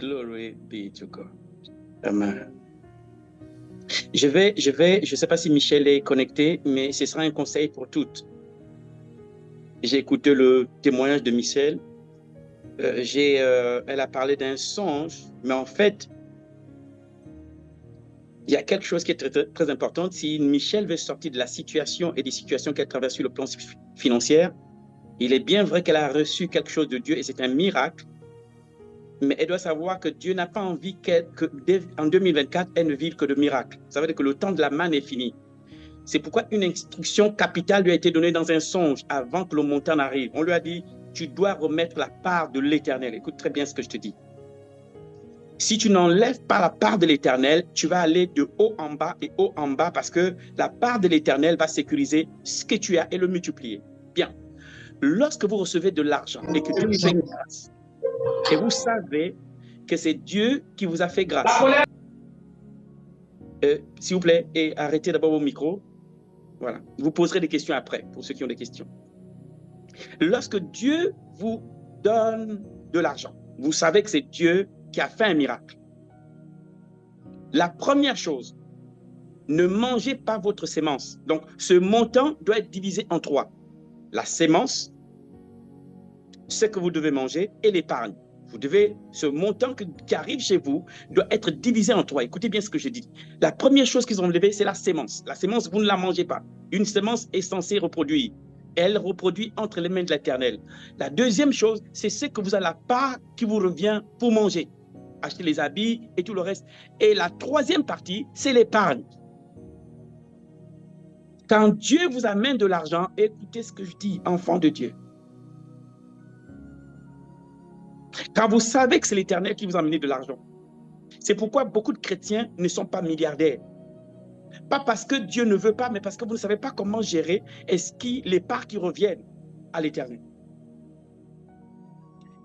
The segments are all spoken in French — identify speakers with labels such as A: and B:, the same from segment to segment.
A: Glory be to God. Amen. Je ne sais pas si Michel est connecté, mais ce sera un conseil pour toutes. J'ai écouté le témoignage de Michel. Elle a parlé d'un songe, mais en fait, il y a quelque chose qui est très, très important. Si Michel veut sortir de la situation et des situations qu'elle traverse sur le plan financier, il est bien vrai qu'elle a reçu quelque chose de Dieu et c'est un miracle. Mais elle doit savoir que Dieu n'a pas envie qu'en 2024, elle ne vive que de miracles. Ça veut dire que le temps de la manne est fini. C'est pourquoi une instruction capitale lui a été donnée dans un songe avant que le montant n'arrive. On lui a dit, tu dois remettre la part de l'Éternel. Écoute très bien ce que je te dis. Si tu n'enlèves pas la part de l'Éternel, tu vas aller de haut en bas et haut en bas parce que la part de l'Éternel va sécuriser ce que tu as et le multiplier. Bien. Lorsque vous recevez de l'argent et que Dieu vous fait grâce, et vous savez que c'est Dieu qui vous a fait grâce. S'il vous plaît, et arrêtez d'abord vos micros. Voilà. Vous poserez des questions après, pour ceux qui ont des questions. Lorsque Dieu vous donne de l'argent, vous savez que c'est Dieu qui a fait un miracle. La première chose, ne mangez pas votre sémence. Donc, ce montant doit être divisé en trois. La sémence, ce que vous devez manger, et l'épargne. Ce montant qui arrive chez vous doit être divisé en trois. Écoutez bien ce que je dis. La première chose qu'ils ont enlevée, c'est la sémence. La sémence, vous ne la mangez pas. Une sémence est censée reproduire. Elle reproduit entre les mains de l'Éternel. La deuxième chose, c'est ce que vous avez la part qui vous revient pour manger. Acheter les habits et tout le reste. Et la troisième partie, c'est l'épargne. Quand Dieu vous amène de l'argent, écoutez ce que je dis, enfant de Dieu. Quand vous savez que c'est l'Éternel qui vous a amené de l'argent. C'est pourquoi beaucoup de chrétiens ne sont pas milliardaires. Pas parce que Dieu ne veut pas, mais parce que vous ne savez pas comment gérer les parts qui reviennent à l'Éternel.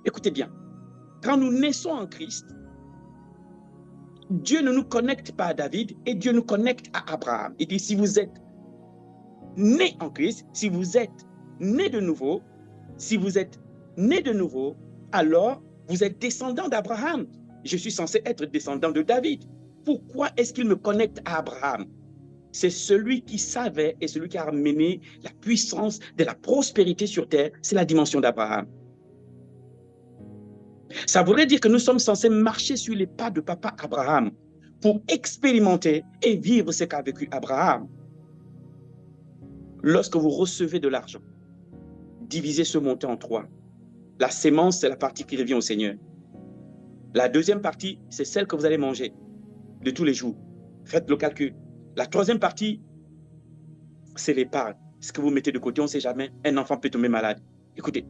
A: Écoutez bien, quand nous naissons en Christ, Dieu ne nous connecte pas à David et Dieu nous connecte à Abraham. Il dit, si vous êtes né en Christ, si vous êtes né de nouveau, alors vous êtes descendant d'Abraham. Je suis censé être descendant de David. Pourquoi est-ce qu'il me connecte à Abraham? C'est celui qui savait et celui qui a amené la puissance de la prospérité sur terre. C'est la dimension d'Abraham. Ça voudrait dire que nous sommes censés marcher sur les pas de papa Abraham pour expérimenter et vivre ce qu'a vécu Abraham. Lorsque vous recevez de l'argent, divisez ce montant en trois. La sémence, c'est la partie qui revient au Seigneur. La deuxième partie, c'est celle que vous allez manger de tous les jours. Faites le calcul. La troisième partie, c'est l'épargne. Ce que vous mettez de côté, on ne sait jamais. Un enfant peut tomber malade. Écoutez,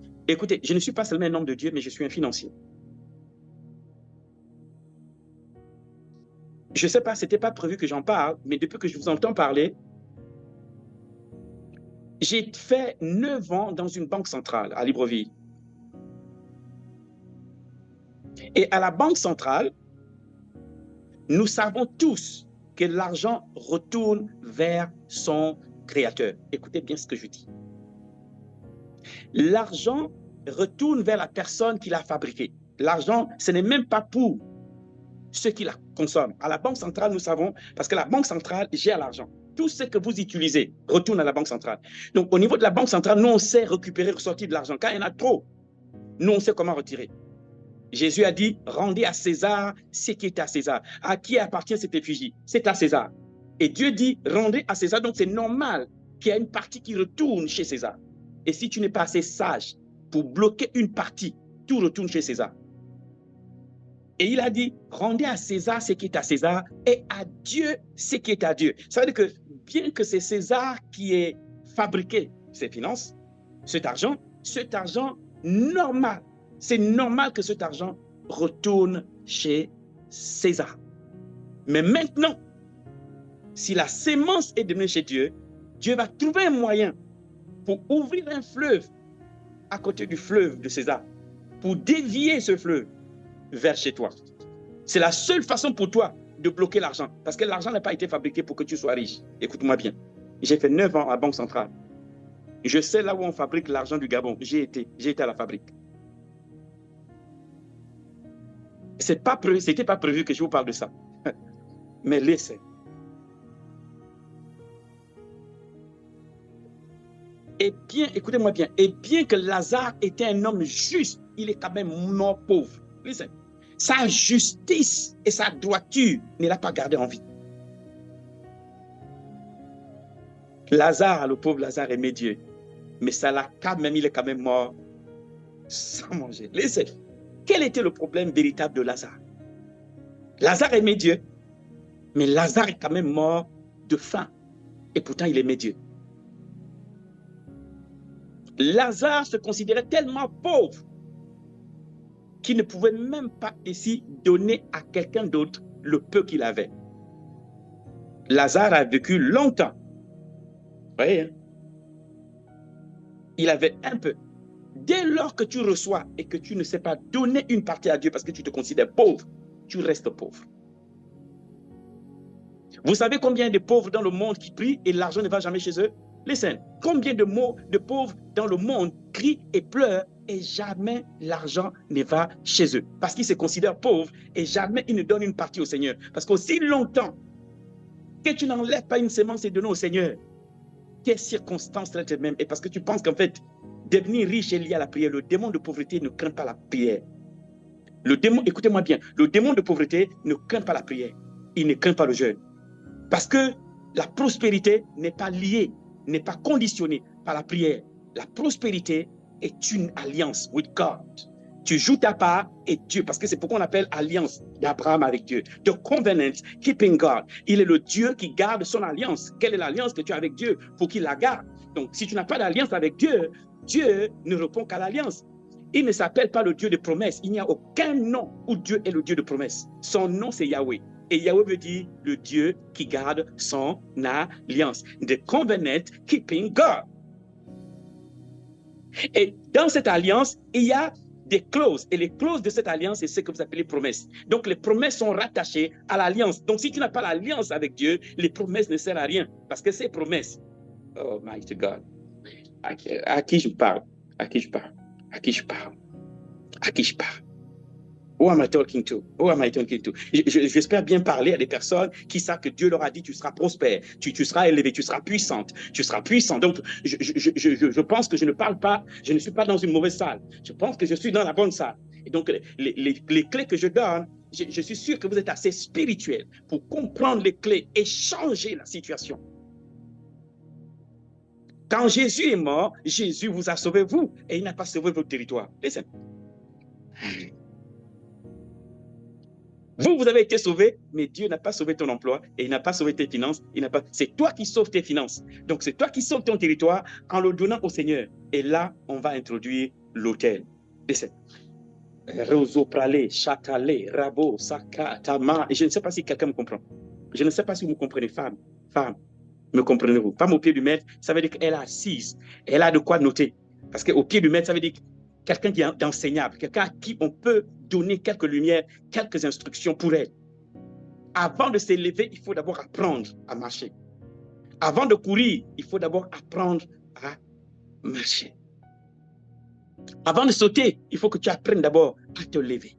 A: je ne suis pas seulement un homme de Dieu, mais je suis un financier. Je ne sais pas, ce n'était pas prévu que j'en parle, mais depuis que je vous entends parler, j'ai fait 9 ans dans une banque centrale à Libreville. Et à la banque centrale, nous savons tous que l'argent retourne vers son créateur. Écoutez bien ce que je dis. L'argent retourne vers la personne qui l'a fabriqué. L'argent, ce n'est même pas pour ceux qui la consomment. À la banque centrale, nous savons, parce que la banque centrale gère l'argent. Tout ce que vous utilisez retourne à la banque centrale. Donc, au niveau de la banque centrale, nous, on sait récupérer, ressortir de l'argent. Quand il y en a trop, nous, on sait comment retirer. Jésus a dit, rendez à César ce qui est à César. À qui appartient cette effigie? C'est à César. Et Dieu dit, rendez à César. Donc, c'est normal qu'il y ait une partie qui retourne chez César. Et si tu n'es pas assez sage pour bloquer une partie, tout retourne chez César. Et il a dit, rendez à César ce qui est à César et à Dieu ce qui est à Dieu. Ça veut dire que bien que c'est César qui ait fabriqué ces finances, cet argent normal, c'est normal que cet argent retourne chez César. Mais maintenant, si la sémence est devenue chez Dieu, Dieu va trouver un moyen pour ouvrir un fleuve à côté du fleuve de César, pour dévier ce fleuve vers chez toi. C'est la seule façon pour toi de bloquer l'argent, parce que l'argent n'a pas été fabriqué pour que tu sois riche. Écoute-moi bien. J'ai fait 9 ans à la Banque centrale. Je sais là où on fabrique l'argent du Gabon. J'ai été à la fabrique. C'était pas prévu que je vous parle de ça. Mais laissez. Et bien, écoutez-moi bien, et bien que Lazare était un homme juste, il est quand même mort pauvre. Listen. Sa justice et sa droiture ne l'a pas gardé en vie. Lazare, le pauvre Lazare aimait Dieu, mais ça l'a quand même, il est quand même mort sans manger. Listen. Quel était le problème véritable de Lazare? Lazare aimait Dieu, mais Lazare est quand même mort de faim. Et pourtant, il aimait Dieu. Lazare se considérait tellement pauvre qu'il ne pouvait même pas ici donner à quelqu'un d'autre le peu qu'il avait. Lazare a vécu longtemps. Vous voyez, hein? Il avait un peu. Dès lors que tu reçois et que tu ne sais pas donner une partie à Dieu parce que tu te considères pauvre, tu restes pauvre. Vous savez combien de pauvres dans le monde qui prient et l'argent ne va jamais chez eux? Listen, combien de pauvres dans le monde crient et pleurent et jamais l'argent ne va chez eux parce qu'ils se considèrent pauvres et jamais ils ne donnent une partie au Seigneur. Parce qu'aussi longtemps que tu n'enlèves pas une sémence et donner au Seigneur, tes circonstances restent les mêmes. Et parce que tu penses qu'en fait, devenir riche est lié à la prière. Le démon de pauvreté ne craint pas la prière. Le démon, écoutez-moi bien, le démon de pauvreté ne craint pas la prière. Il ne craint pas le jeûne. Parce que la prospérité n'est pas liée, n'est pas conditionnée par la prière. La prospérité est une alliance with God. Tu joues ta part et Dieu, parce que c'est pourquoi on appelle alliance d'Abraham avec Dieu. The covenant keeping God. Il est le Dieu qui garde son alliance. Quelle est l'alliance que tu as avec Dieu pour qu'il la garde? Donc, si tu n'as pas d'alliance avec Dieu, Dieu ne répond qu'à l'alliance. Il ne s'appelle pas le Dieu de promesses. Il n'y a aucun nom où Dieu est le Dieu de promesses. Son nom, c'est Yahweh. Et Yahweh veut dire le Dieu qui garde son alliance. The covenant keeping God. Et dans cette alliance, il y a des clauses. Et les clauses de cette alliance, c'est ce que vous appelez promesses. Donc, les promesses sont rattachées à l'alliance. Donc, si tu n'as pas l'alliance avec Dieu, les promesses ne servent à rien. Parce que ces promesses, oh my God, à qui je parle? À qui je parle? À qui je parle? À qui je parle? Who am I talking to? Who am I talking to? J'espère bien parler à des personnes qui savent que Dieu leur a dit tu seras prospère, tu seras élevé, tu seras puissante, tu seras puissant. Donc, je pense que je ne parle pas, je ne suis pas dans une mauvaise salle. Je pense que je suis dans la bonne salle. Et donc, les clés que je donne, je suis sûr que vous êtes assez spirituel pour comprendre les clés et changer la situation. Quand Jésus est mort, Jésus vous a sauvé vous et il n'a pas sauvé votre territoire. Listen. Vous avez été sauvé, mais Dieu n'a pas sauvé ton emploi et il n'a pas sauvé tes finances. C'est toi qui sauves tes finances. Donc, c'est toi qui sauves ton territoire en le donnant au Seigneur. Et là, on va introduire l'autel. Rozo pralé, chatalé, rabo, saka, tama. Et je ne sais pas si quelqu'un me comprend. Je ne sais pas si vous me comprenez, femme. Me comprenez-vous? Femme au pied du maître, ça veut dire qu'elle est assise. Elle a de quoi noter. Parce qu'au pied du maître, ça veut dire quelqu'un qui est enseignable, quelqu'un à qui on peut donner quelques lumières, quelques instructions pour elle. Avant de s'élever, il faut d'abord apprendre à marcher. Avant de courir, il faut d'abord apprendre à marcher. Avant de sauter, il faut que tu apprennes d'abord à te lever.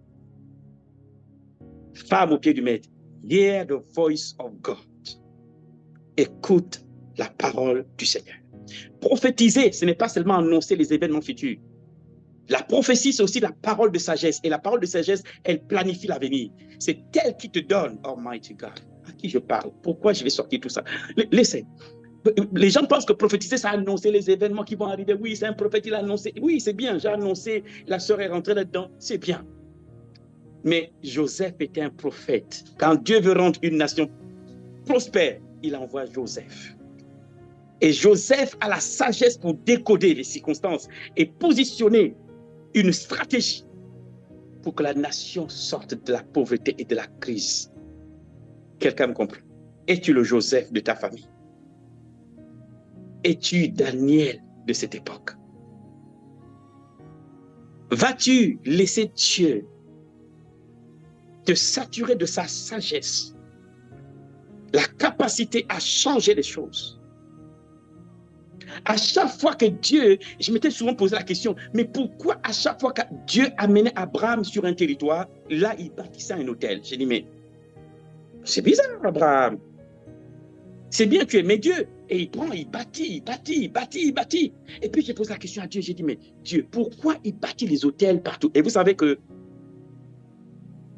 A: Femme au pied du maître, hear the voice of God. Écoute la parole du Seigneur. Prophétiser, ce n'est pas seulement annoncer les événements futurs. La prophétie, c'est aussi la parole de sagesse. Et la parole de sagesse, elle planifie l'avenir. C'est elle qui te donne, Almighty God. À qui je parle? Pourquoi je vais sortir tout ça? Laissez. Les gens pensent que prophétiser, c'est annoncer les événements qui vont arriver. Oui, c'est un prophète, il a annoncé. Oui, c'est bien, j'ai annoncé, la sœur est rentrée là-dedans. C'est bien. Mais Joseph était un prophète. Quand Dieu veut rendre une nation prospère, il envoie Joseph. Et Joseph a la sagesse pour décoder les circonstances et positionner une stratégie pour que la nation sorte de la pauvreté et de la crise. Quelqu'un me comprend? Es-tu le Joseph de ta famille? Es-tu Daniel de cette époque? Vas-tu laisser Dieu te saturer de sa sagesse, la capacité à changer les choses, À chaque fois que Dieu, je m'étais souvent posé la question, mais pourquoi à chaque fois que Dieu amenait Abraham sur un territoire, là, il bâtissait un hôtel? J'ai dit, mais c'est bizarre, Abraham. C'est bien, tu aimais Dieu. Et il prend, il bâtit, il bâtit, il bâtit, il bâtit. Et puis, j'ai posé la question à Dieu, j'ai dit, mais Dieu, pourquoi il bâtit les hôtels partout? Et vous savez que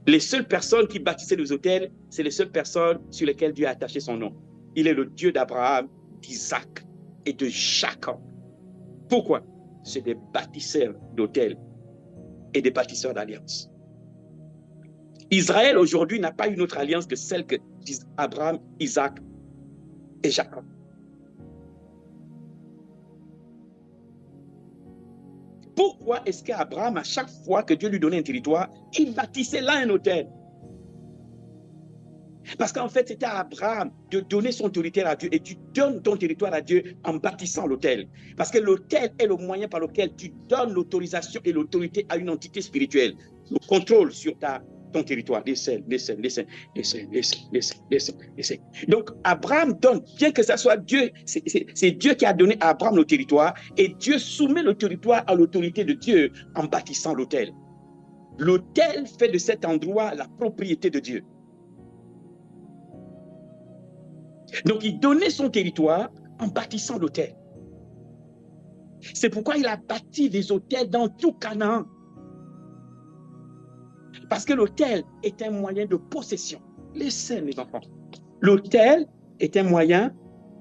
A: les seules personnes qui bâtissaient les hôtels, c'est les seules personnes sur lesquelles Dieu a attaché son nom. Il est le Dieu d'Abraham, d'Isaac et de Jacob. Pourquoi? C'est des bâtisseurs d'hôtels et des bâtisseurs d'alliances. Israël aujourd'hui n'a pas une autre alliance que celle que Abraham, Isaac et Jacob. Pourquoi est-ce qu'Abraham, à chaque fois que Dieu lui donnait un territoire, il bâtissait là un hôtel? Parce qu'en fait, c'était à Abraham de donner son territoire à Dieu, et tu donnes ton territoire à Dieu en bâtissant l'autel. Parce que l'autel est le moyen par lequel tu donnes l'autorisation et l'autorité à une entité spirituelle, le contrôle sur ton territoire. Laissez. Donc, Abraham donne, bien que ce soit Dieu, c'est Dieu qui a donné à Abraham le territoire, et Dieu soumet le territoire à l'autorité de Dieu en bâtissant l'autel. L'autel fait de cet endroit la propriété de Dieu. Donc, il donnait son territoire en bâtissant l'autel. C'est pourquoi il a bâti des hôtels dans tout Canaan. Parce que l'autel est un moyen de possession. Laissez, mes enfants. L'autel est un moyen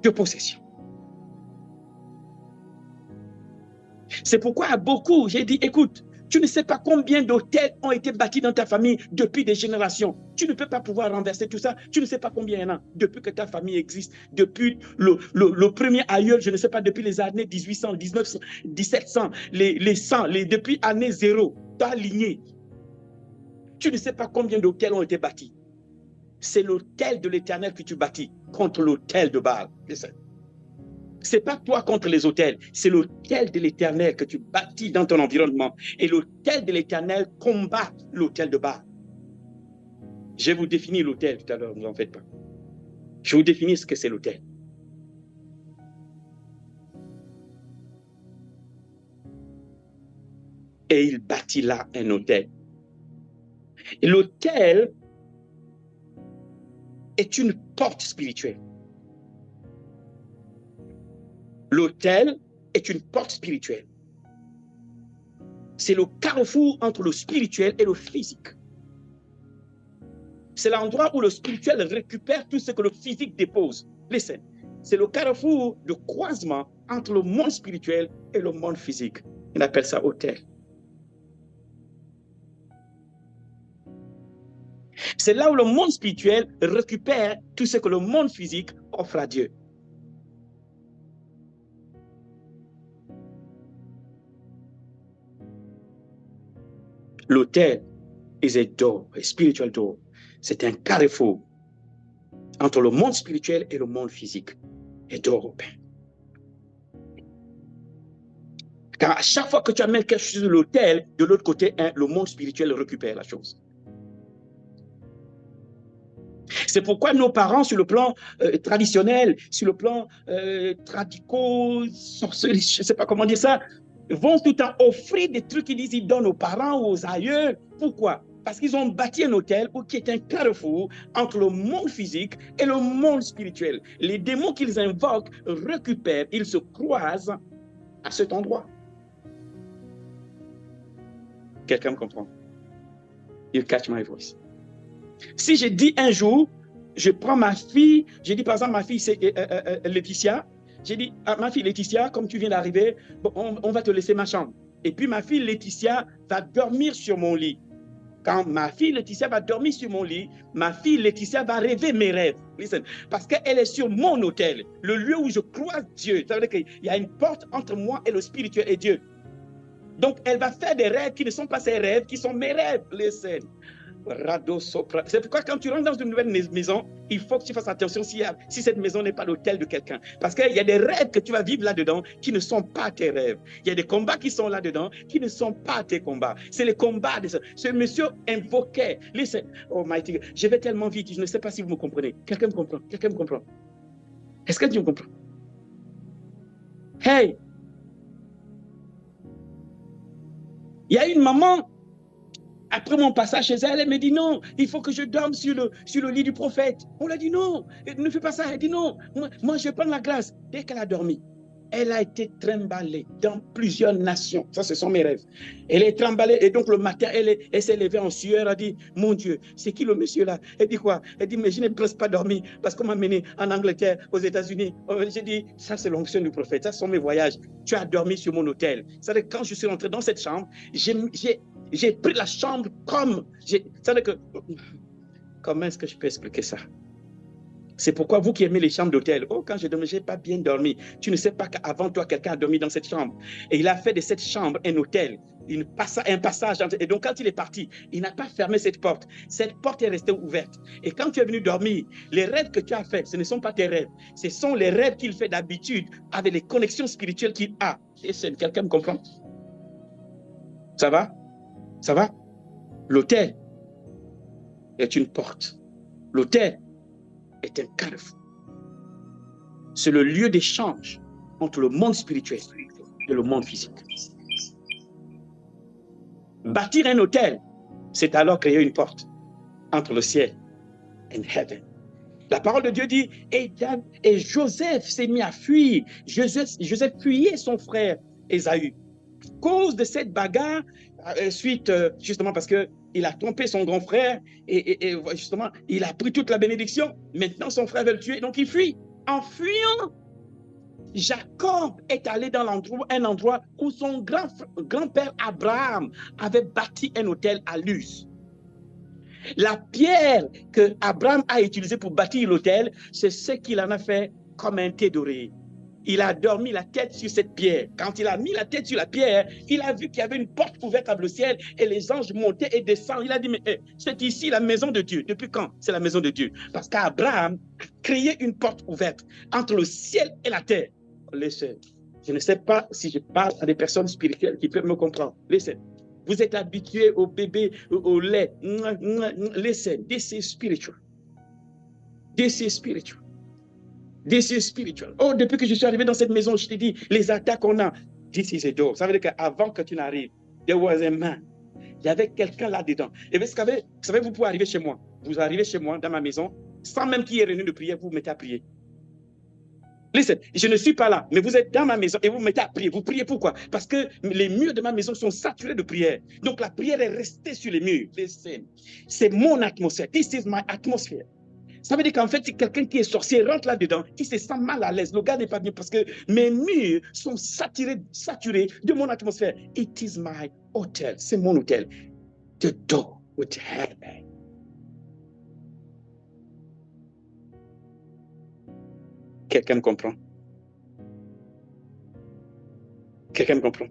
A: de possession. C'est pourquoi à beaucoup, j'ai dit, écoute, tu ne sais pas combien d'hôtels ont été bâtis dans ta famille depuis des générations. Tu ne peux pas pouvoir renverser tout ça. Tu ne sais pas combien il y en a depuis que ta famille existe. Depuis le premier aïeul, je ne sais pas, depuis les années 1800, 1900, 1700, les 100, depuis année 0, ta lignée. Tu ne sais pas combien d'hôtels ont été bâtis. C'est l'hôtel de l'Éternel que tu bâtis contre l'hôtel de Baal. Ce n'est pas toi contre les hôtels, c'est l'hôtel de l'Éternel que tu bâtis dans ton environnement. Et l'hôtel de l'Éternel combat l'hôtel de Baal. Je vais vous définir l'hôtel tout à l'heure, ne vous en faites pas. Je vais vous définir ce que c'est l'hôtel. Et il bâtit là un hôtel. Et l'hôtel est une porte spirituelle. L'autel est une porte spirituelle. C'est le carrefour entre le spirituel et le physique. C'est l'endroit où le spirituel récupère tout ce que le physique dépose. Listen, c'est le carrefour de croisement entre le monde spirituel et le monde physique. On appelle ça autel. C'est là où le monde spirituel récupère tout ce que le monde physique offre à Dieu. L'autel is a door, a spiritual door. C'est un carrefour entre le monde spirituel et le monde physique. Et door open. Car à chaque fois que tu amènes quelque chose sur l'autel, de l'autre côté, le monde spirituel récupère la chose. C'est pourquoi nos parents, sur le plan traditionnel, sur le plan sorcellerie, je ne sais pas comment dire ça, vont tout le temps offrir des trucs qu'ils disent, ils donnent aux parents ou aux aïeux. Pourquoi? Parce qu'ils ont bâti un hôtel qui est un carrefour entre le monde physique et le monde spirituel. Les démons qu'ils invoquent récupèrent, ils se croisent à cet endroit. Quelqu'un me comprend? You catch my voice. Si je dis un jour, je prends ma fille, je dis par exemple, ma fille c'est Laetitia, j'ai dit à ma fille Laetitia, comme tu viens d'arriver, on va te laisser ma chambre. Et puis ma fille Laetitia va dormir sur mon lit. Quand ma fille Laetitia va dormir sur mon lit, ma fille Laetitia va rêver mes rêves. Listen, parce qu'elle est sur mon hôtel, le lieu où je croise Dieu. Ça veut dire qu'il y a une porte entre moi et le spirituel et Dieu. Donc elle va faire des rêves qui ne sont pas ses rêves, qui sont mes rêves. Listen. C'est pourquoi quand tu rentres dans une nouvelle maison, il faut que tu fasses attention si cette maison n'est pas l'hôtel de quelqu'un. Parce qu'il y a des rêves que tu vas vivre là-dedans qui ne sont pas tes rêves. Il y a des combats qui sont là-dedans qui ne sont pas tes combats. C'est les combats de ce monsieur invoquait. Listen, oh mighty God, je vais tellement vite, je ne sais pas si vous me comprenez. Quelqu'un me comprend? Quelqu'un me comprend? Est-ce que tu me comprends? Hey, il y a une maman, après mon passage chez elle, elle me dit non, il faut que je dorme sur le lit du prophète. On lui a dit non, ne fais pas ça. Elle dit non, moi je prends la grâce. Dès qu'elle a dormi, elle a été trimballée dans plusieurs nations. Ça, ce sont mes rêves. Elle est trimballée et donc le matin, elle s'est levée en sueur. Elle a dit, mon Dieu, c'est qui le monsieur là? Elle dit quoi? Elle dit, mais je n'ai presque pas dormi parce qu'on m'a mené en Angleterre, aux États-Unis. J'ai dit, ça c'est l'onction du prophète, ça sont mes voyages. Tu as dormi sur mon hôtel. C'est-à-dire que quand je suis rentré dans cette chambre, j'ai pris la chambre comme... C'est-à-dire que... Comment est-ce que je peux expliquer ça? C'est pourquoi vous qui aimez les chambres d'hôtel, oh, quand je dormais, je n'ai pas bien dormi. Tu ne sais pas qu'avant toi, quelqu'un a dormi dans cette chambre. Et il a fait de cette chambre un hôtel, un passage. Et donc, quand il est parti, il n'a pas fermé cette porte. Cette porte est restée ouverte. Et quand tu es venu dormir, les rêves que tu as faits, ce ne sont pas tes rêves. Ce sont les rêves qu'il fait d'habitude avec les connexions spirituelles qu'il a. Et quelqu'un me comprend? Ça va? Ça va? L'hôtel est une porte. L'hôtel est un carrefour. C'est le lieu d'échange entre le monde spirituel et le monde physique. Bâtir un hôtel, c'est alors créer une porte entre le ciel et heaven. La parole de Dieu dit, et Joseph s'est mis à fuir. Joseph fuyait son frère Ésaü. À cause de cette bagarre, suite justement parce qu'il a trompé son grand frère et justement, il a pris toute la bénédiction. Maintenant, son frère veut le tuer, donc il fuit. En fuyant, Jacob est allé dans un endroit où son grand-père Abraham avait bâti un hôtel à Luz. La pierre que Abraham a utilisée pour bâtir l'hôtel, c'est ce qu'il en a fait comme un thé doré. Il a dormi la tête sur cette pierre. Quand il a mis la tête sur la pierre, il a vu qu'il y avait une porte ouverte vers le ciel et les anges montaient et descendaient. Il a dit, mais c'est ici la maison de Dieu. Depuis quand c'est la maison de Dieu? Parce qu'Abraham a créé une porte ouverte entre le ciel et la terre. Laissez. Je ne sais pas si je parle à des personnes spirituelles qui peuvent me comprendre. Laissez. Vous êtes habitués au bébé, au lait. Listen, this is spiritual. This is spiritual. This is spiritual. Oh, depuis que je suis arrivé dans cette maison, je t'ai dit, les attaques qu'on a. This is a door. Ça veut dire qu'avant que tu n'arrives, there was a man. Il y avait quelqu'un là-dedans. Et vous savez, vous pouvez arriver chez moi. Vous arrivez chez moi, dans ma maison, sans même qu'il y ait réunion de prière, vous vous mettez à prier. Listen, je ne suis pas là, mais vous êtes dans ma maison et vous vous mettez à prier. Vous priez pourquoi? Parce que les murs de ma maison sont saturés de prière. Donc la prière est restée sur les murs. Listen, c'est mon atmosphère. This is my atmosphere. Ça veut dire qu'en fait, si quelqu'un qui est sorcier rentre là-dedans, il se sent mal à l'aise. Le gars n'est pas bien parce que mes murs sont saturés de mon atmosphère. It is my hotel. C'est mon hôtel. The door with heaven. Quelqu'un me comprend? Quelqu'un me comprend?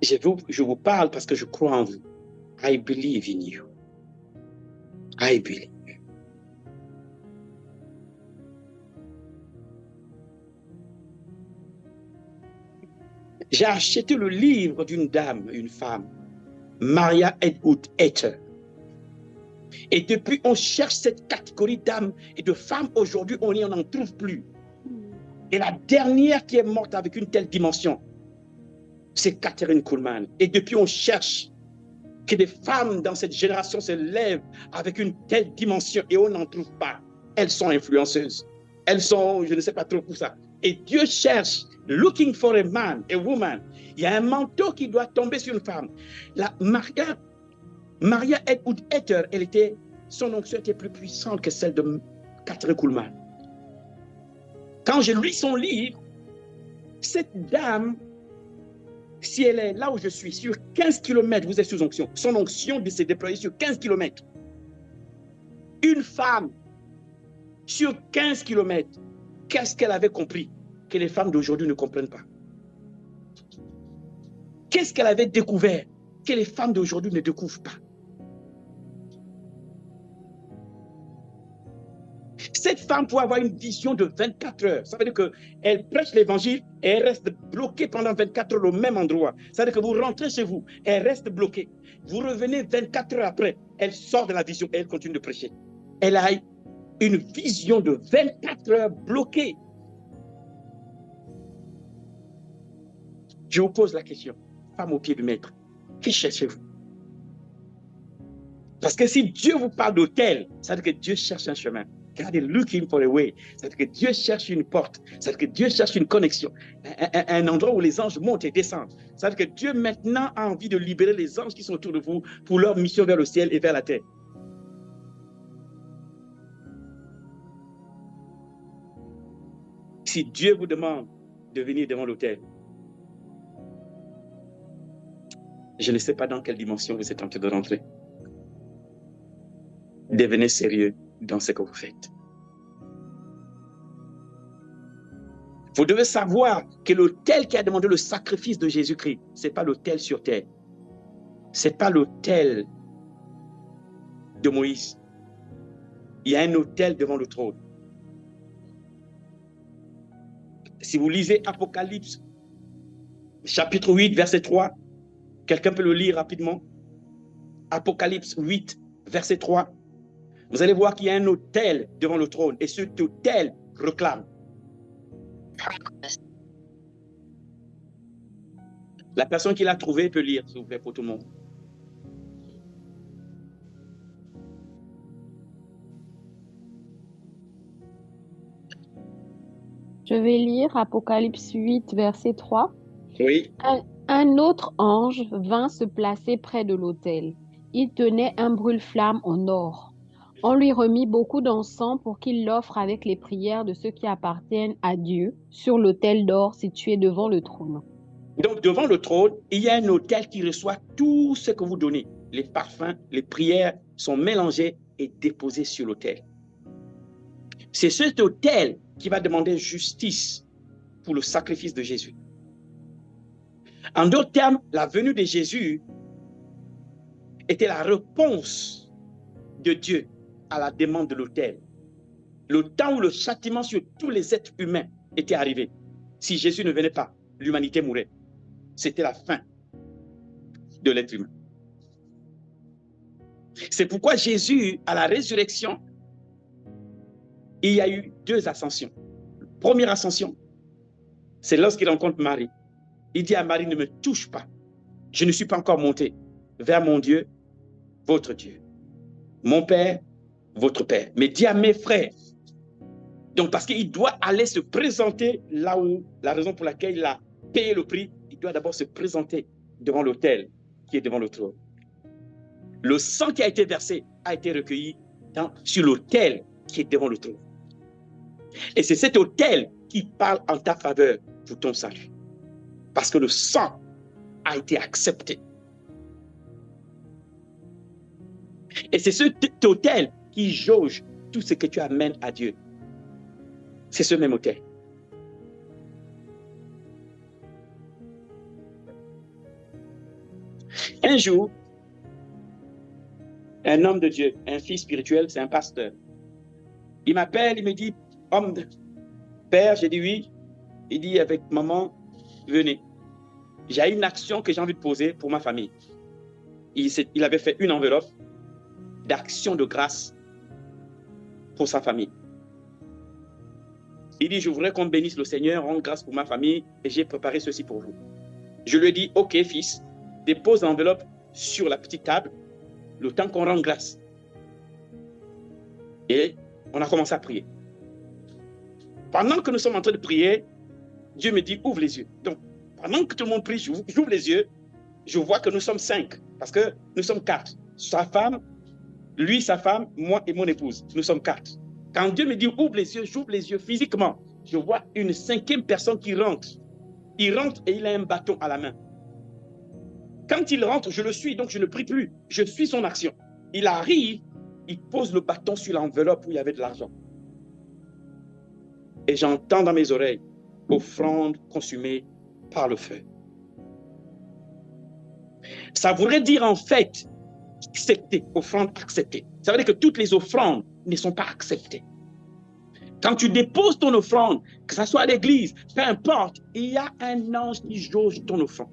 A: Je vous parle parce que je crois en vous. I believe in you. I believe. J'ai acheté le livre d'une dame, une femme, Maria Edwood Ether. Et depuis, on cherche cette catégorie d'âmes et de femmes. Aujourd'hui, on n'en trouve plus. Et la dernière qui est morte avec une telle dimension, c'est Catherine Kuhlman. Et depuis, on cherche que des femmes dans cette génération se lèvent avec une telle dimension et on n'en trouve pas. Elles sont influenceuses. Elles sont, je ne sais pas trop pour ça. Et Dieu cherche, looking for a man, a woman. Il y a un manteau qui doit tomber sur une femme. La Maria Edwood Ether, son onction était plus puissante que celle de Catherine Kuhlman. Quand je lis son livre, cette dame, si elle est là où je suis, sur 15 km, vous êtes sous onction. Son onction s'est déployée sur 15 km. Une femme, sur 15 km, qu'est-ce qu'elle avait compris que les femmes d'aujourd'hui ne comprennent pas? Qu'est-ce qu'elle avait découvert que les femmes d'aujourd'hui ne découvrent pas? Cette femme peut avoir une vision de 24 heures. Ça veut dire qu'elle prêche l'évangile et elle reste bloquée pendant 24 heures au même endroit. Ça veut dire que vous rentrez chez vous, elle reste bloquée. Vous revenez 24 heures après, elle sort de la vision et elle continue de prêcher. Elle a une vision de 24 heures bloquée. Je vous pose la question, femme au pied du maître, qui cherchez-vous? Parce que si Dieu vous parle d'autel, ça veut dire que Dieu cherche un chemin. God is looking for a way. Ça veut dire que Dieu cherche une porte. Ça veut dire que Dieu cherche une connexion. Un endroit où les anges montent et descendent. Ça veut dire que Dieu maintenant a envie de libérer les anges qui sont autour de vous pour leur mission vers le ciel et vers la terre. Si Dieu vous demande de venir devant l'autel, je ne sais pas dans quelle dimension vous êtes en train de rentrer. Devenez sérieux dans ce que vous faites. Vous devez savoir que l'autel qui a demandé le sacrifice de Jésus-Christ, ce n'est pas l'autel sur terre. Ce n'est pas l'autel de Moïse. Il y a un autel devant le trône. Si vous lisez Apocalypse, chapitre 8, verset 3, quelqu'un peut le lire rapidement. Apocalypse 8, verset 3. Vous allez voir qu'il y a un autel devant le trône et cet autel réclame. La personne qui l'a trouvé peut lire, s'il vous plaît, pour tout le monde.
B: Je vais lire Apocalypse 8, verset 3.
A: Oui.
B: Un autre ange vint se placer près de l'autel. Il tenait un brûle-flamme en or. On lui remit beaucoup d'encens pour qu'il l'offre avec les prières de ceux qui appartiennent à Dieu sur l'autel d'or situé devant le trône.
A: Donc, devant le trône, il y a un autel qui reçoit tout ce que vous donnez. Les parfums, les prières sont mélangés et déposés sur l'autel. C'est cet autel qui va demander justice pour le sacrifice de Jésus. En d'autres termes, la venue de Jésus était la réponse de Dieu à la demande de l'autel. Le temps où le châtiment sur tous les êtres humains était arrivé. Si Jésus ne venait pas, l'humanité mourrait. C'était la fin de l'être humain. C'est pourquoi Jésus, à la résurrection, il y a eu deux ascensions. Première ascension, c'est lorsqu'il rencontre Marie. Il dit à Marie, ne me touche pas. Je ne suis pas encore monté vers mon Dieu, votre Dieu. Mon Père, votre Père. Mais dis à mes frères. Donc, parce qu'il doit aller se présenter là où, la raison pour laquelle il a payé le prix, il doit d'abord se présenter devant l'autel qui est devant le trône. Le sang qui a été versé a été recueilli sur l'autel qui est devant le trône. Et c'est cet autel qui parle en ta faveur pour ton salut. Parce que le sang a été accepté. Et c'est cet autel qui jauge tout ce que tu amènes à Dieu. C'est ce même autel. Un jour, un homme de Dieu, un fils spirituel, c'est un pasteur. Il m'appelle, il me dit, homme de père, j'ai dit oui. Il dit avec maman, venez. J'ai une action que j'ai envie de poser pour ma famille. Il avait fait une enveloppe d'action de grâce pour sa famille. Il dit, je voudrais qu'on bénisse le Seigneur, rendre grâce pour ma famille et j'ai préparé ceci pour vous. Je lui ai dit, ok fils, dépose l'enveloppe sur la petite table le temps qu'on rende grâce. Et on a commencé à prier. Pendant que nous sommes en train de prier, Dieu me dit, ouvre les yeux. Donc, pendant que tout le monde prie, j'ouvre les yeux, je vois que nous sommes 5, parce que nous sommes 4. Sa femme, lui, sa femme, moi et mon épouse, nous sommes 4. Quand Dieu me dit, ouvre les yeux, j'ouvre les yeux physiquement. Je vois une 5e personne qui rentre. Il rentre et il a un bâton à la main. Quand il rentre, je le suis, donc je ne prie plus. Je suis son action. Il arrive, il pose le bâton sur l'enveloppe où il y avait de l'argent. Et j'entends dans mes oreilles, offrande consumée par le feu. Ça voudrait dire en fait, accepter, offrande acceptée. Ça veut dire que toutes les offrandes ne sont pas acceptées. Quand tu déposes ton offrande, que ce soit à l'église, peu importe, il y a un ange qui jauge ton offrande.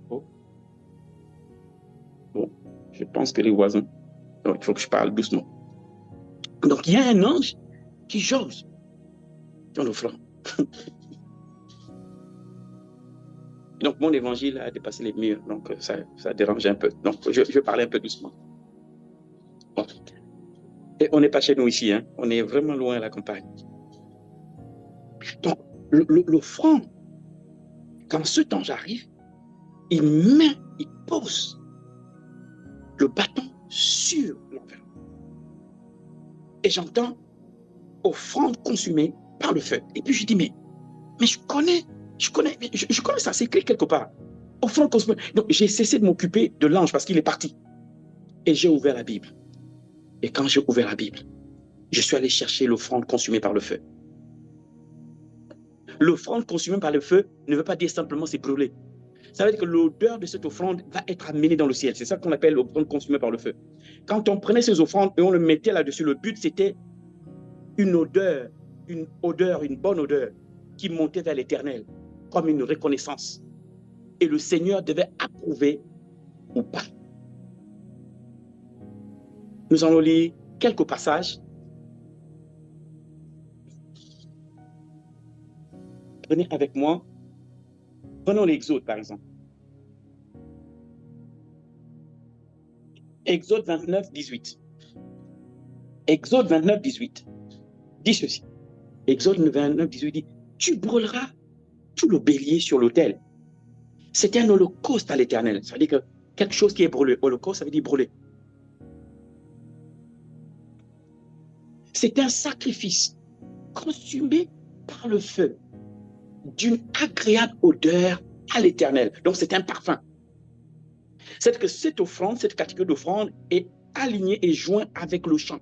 A: Oh. Bon, je pense que les voisins, donc il faut que je parle doucement. Donc il y a un ange qui jauge ton offrande. Donc mon évangile a dépassé les murs, donc ça dérange un peu. Donc je vais parler un peu doucement. Bon. Et on n'est pas chez nous ici, hein? On est vraiment loin à la campagne. Donc l'offrande, quand ce ange arrive, il pose le bâton sur l'enfer. Et j'entends offrande consumée par le feu. Et puis je dis, mais je connais ça, c'est écrit quelque part. Offrande consumée. Donc j'ai cessé de m'occuper de l'ange parce qu'il est parti. Et j'ai ouvert la Bible. Et quand j'ai ouvert la Bible, je suis allé chercher l'offrande consumée par le feu. L'offrande consumée par le feu ne veut pas dire simplement c'est brûlé. Ça veut dire que l'odeur de cette offrande va être amenée dans le ciel. C'est ça qu'on appelle l'offrande consumée par le feu. Quand on prenait ces offrandes et on le mettait là-dessus, le but c'était une odeur, une bonne odeur qui montait vers l'Éternel, comme une reconnaissance. Et le Seigneur devait approuver ou pas. Nous allons lire quelques passages. Prenez avec moi. Prenons l'Exode, par exemple. Exode 29, 18. Exode 29, 18 dit ceci. Exode 29, 18 dit, tu brûleras tout le bélier sur l'autel. C'est un holocauste à l'Éternel. Ça veut dire que quelque chose qui est brûlé. Holocauste, ça veut dire brûler. C'est un sacrifice consumé par le feu d'une agréable odeur à l'Éternel. Donc c'est un parfum. C'est que cette offrande, cette catégorie d'offrande est alignée et jointe avec le chant.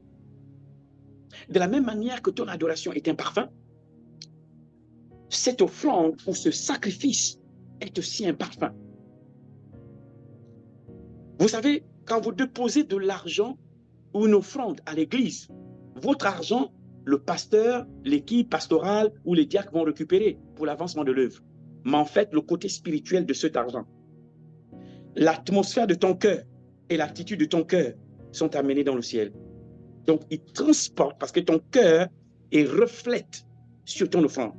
A: De la même manière que ton adoration est un parfum, cette offrande ou ce sacrifice est aussi un parfum. Vous savez, quand vous déposez de l'argent ou une offrande à l'église, votre argent, le pasteur, l'équipe pastorale ou les diacres vont récupérer pour l'avancement de l'œuvre. Mais en fait, le côté spirituel de cet argent, l'atmosphère de ton cœur et l'attitude de ton cœur sont amenés dans le ciel. Donc, ils transportent parce que ton cœur reflète sur ton offrande.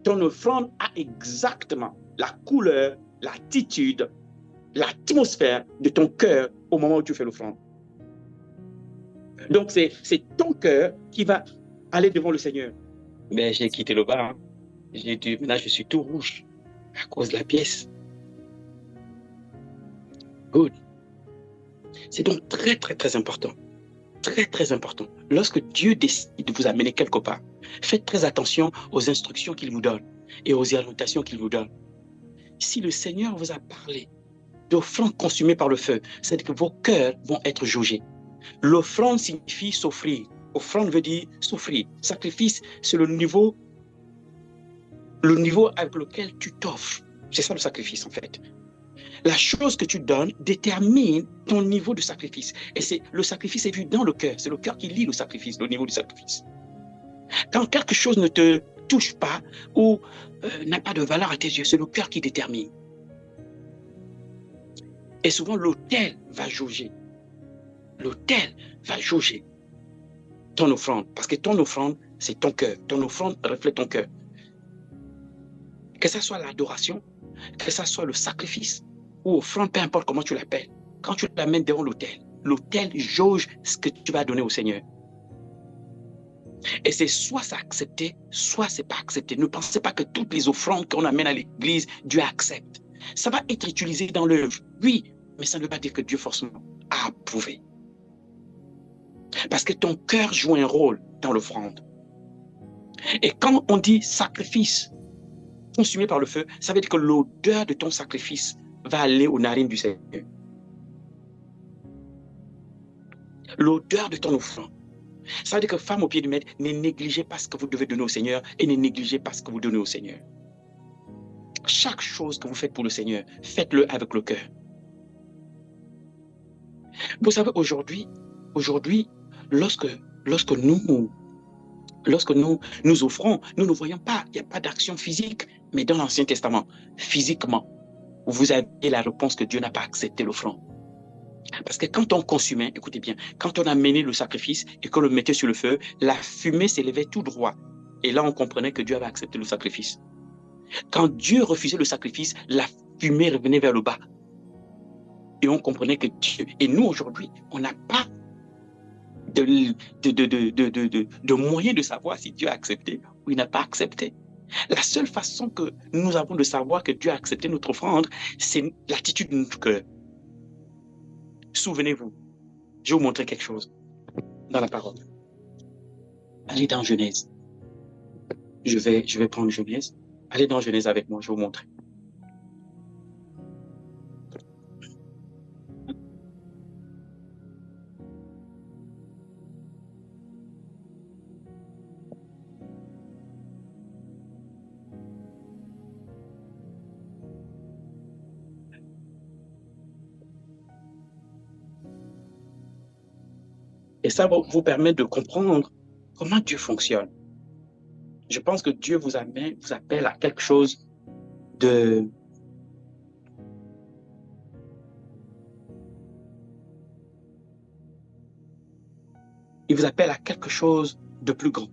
A: Ton offrande a exactement la couleur, l'attitude, l'atmosphère de ton cœur au moment où tu fais l'offrande. Donc, c'est ton cœur qui va aller devant le Seigneur. Mais j'ai quitté le bar. Hein. J'ai dit, maintenant je suis tout rouge à cause de la pièce. Good. C'est donc très, très, très important. Très, très important. Lorsque Dieu décide de vous amener quelque part, faites très attention aux instructions qu'il vous donne et aux orientations qu'il vous donne. Si le Seigneur vous a parlé d'offrande consumée par le feu, c'est que vos cœurs vont être jaugés. L'offrande signifie s'offrir. Offrande veut dire s'offrir. Sacrifice, c'est le niveau avec lequel tu t'offres. C'est ça le sacrifice en fait. La chose que tu donnes détermine ton niveau de sacrifice. Et le sacrifice est vu dans le cœur. C'est le cœur qui lit le sacrifice, le niveau du sacrifice. Quand quelque chose ne te touche pas ou n'a pas de valeur à tes yeux, c'est le cœur qui détermine. Et souvent, l'autel va jauger. L'autel va jauger ton offrande. Parce que ton offrande, c'est ton cœur. Ton offrande reflète ton cœur. Que ce soit l'adoration, que ce soit le sacrifice, ou offrande, peu importe comment tu l'appelles, quand tu l'amènes devant l'autel jauge ce que tu vas donner au Seigneur. Et c'est soit c'est accepté, soit c'est pas accepté. Ne pensez pas que toutes les offrandes qu'on amène à l'église, Dieu accepte. Ça va être utilisé dans l'œuvre, oui, mais ça ne veut pas dire que Dieu forcément a approuvé. Parce que ton cœur joue un rôle dans l'offrande. Et quand on dit sacrifice consumé par le feu, ça veut dire que l'odeur de ton sacrifice va aller aux narines du Seigneur. L'odeur de ton offrande. Ça veut dire que femme au pied du maître, ne négligez pas ce que vous devez donner au Seigneur et ne négligez pas ce que vous donnez au Seigneur. Chaque chose que vous faites pour le Seigneur, faites-le avec le cœur. Vous savez, aujourd'hui, lorsque nous Lorsque nous offrons, nous ne voyons pas, il n'y a pas d'action physique, mais dans l'Ancien Testament, physiquement, vous avez la réponse que Dieu n'a pas accepté l'offrande. Parce que quand on consumait, écoutez bien, quand on amenait le sacrifice et qu'on le mettait sur le feu, la fumée s'élevait tout droit. Et là, on comprenait que Dieu avait accepté le sacrifice. Quand Dieu refusait le sacrifice, la fumée revenait vers le bas. Et on comprenait que Dieu... Et nous, aujourd'hui, on n'a pas de moyen de savoir si Dieu a accepté ou il n'a pas accepté. La seule façon que nous avons de savoir que Dieu a accepté notre offrande, c'est l'attitude de notre cœur. Souvenez-vous, je vais vous montrer quelque chose dans la parole. Allez dans Genèse. Je vais prendre Genèse. Allez dans Genèse avec moi, je vais vous montrer. Et ça va vous permettre de comprendre comment Dieu fonctionne. Je pense que Dieu vous appelle à quelque chose de... Il vous appelle à quelque chose de plus grand.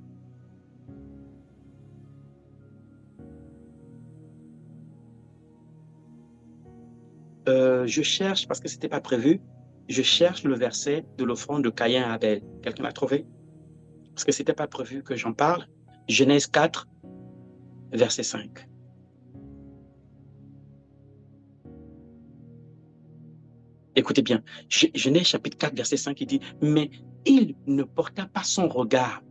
A: Je cherche, parce que ce n'était pas prévu, je cherche le verset de l'offrande de Caïn à Abel. Quelqu'un l'a trouvé? Parce que ce n'était pas prévu que j'en parle. Genèse 4, verset 5. Écoutez bien, Genèse chapitre 4, verset 5, il dit, mais il ne porta pas son regard,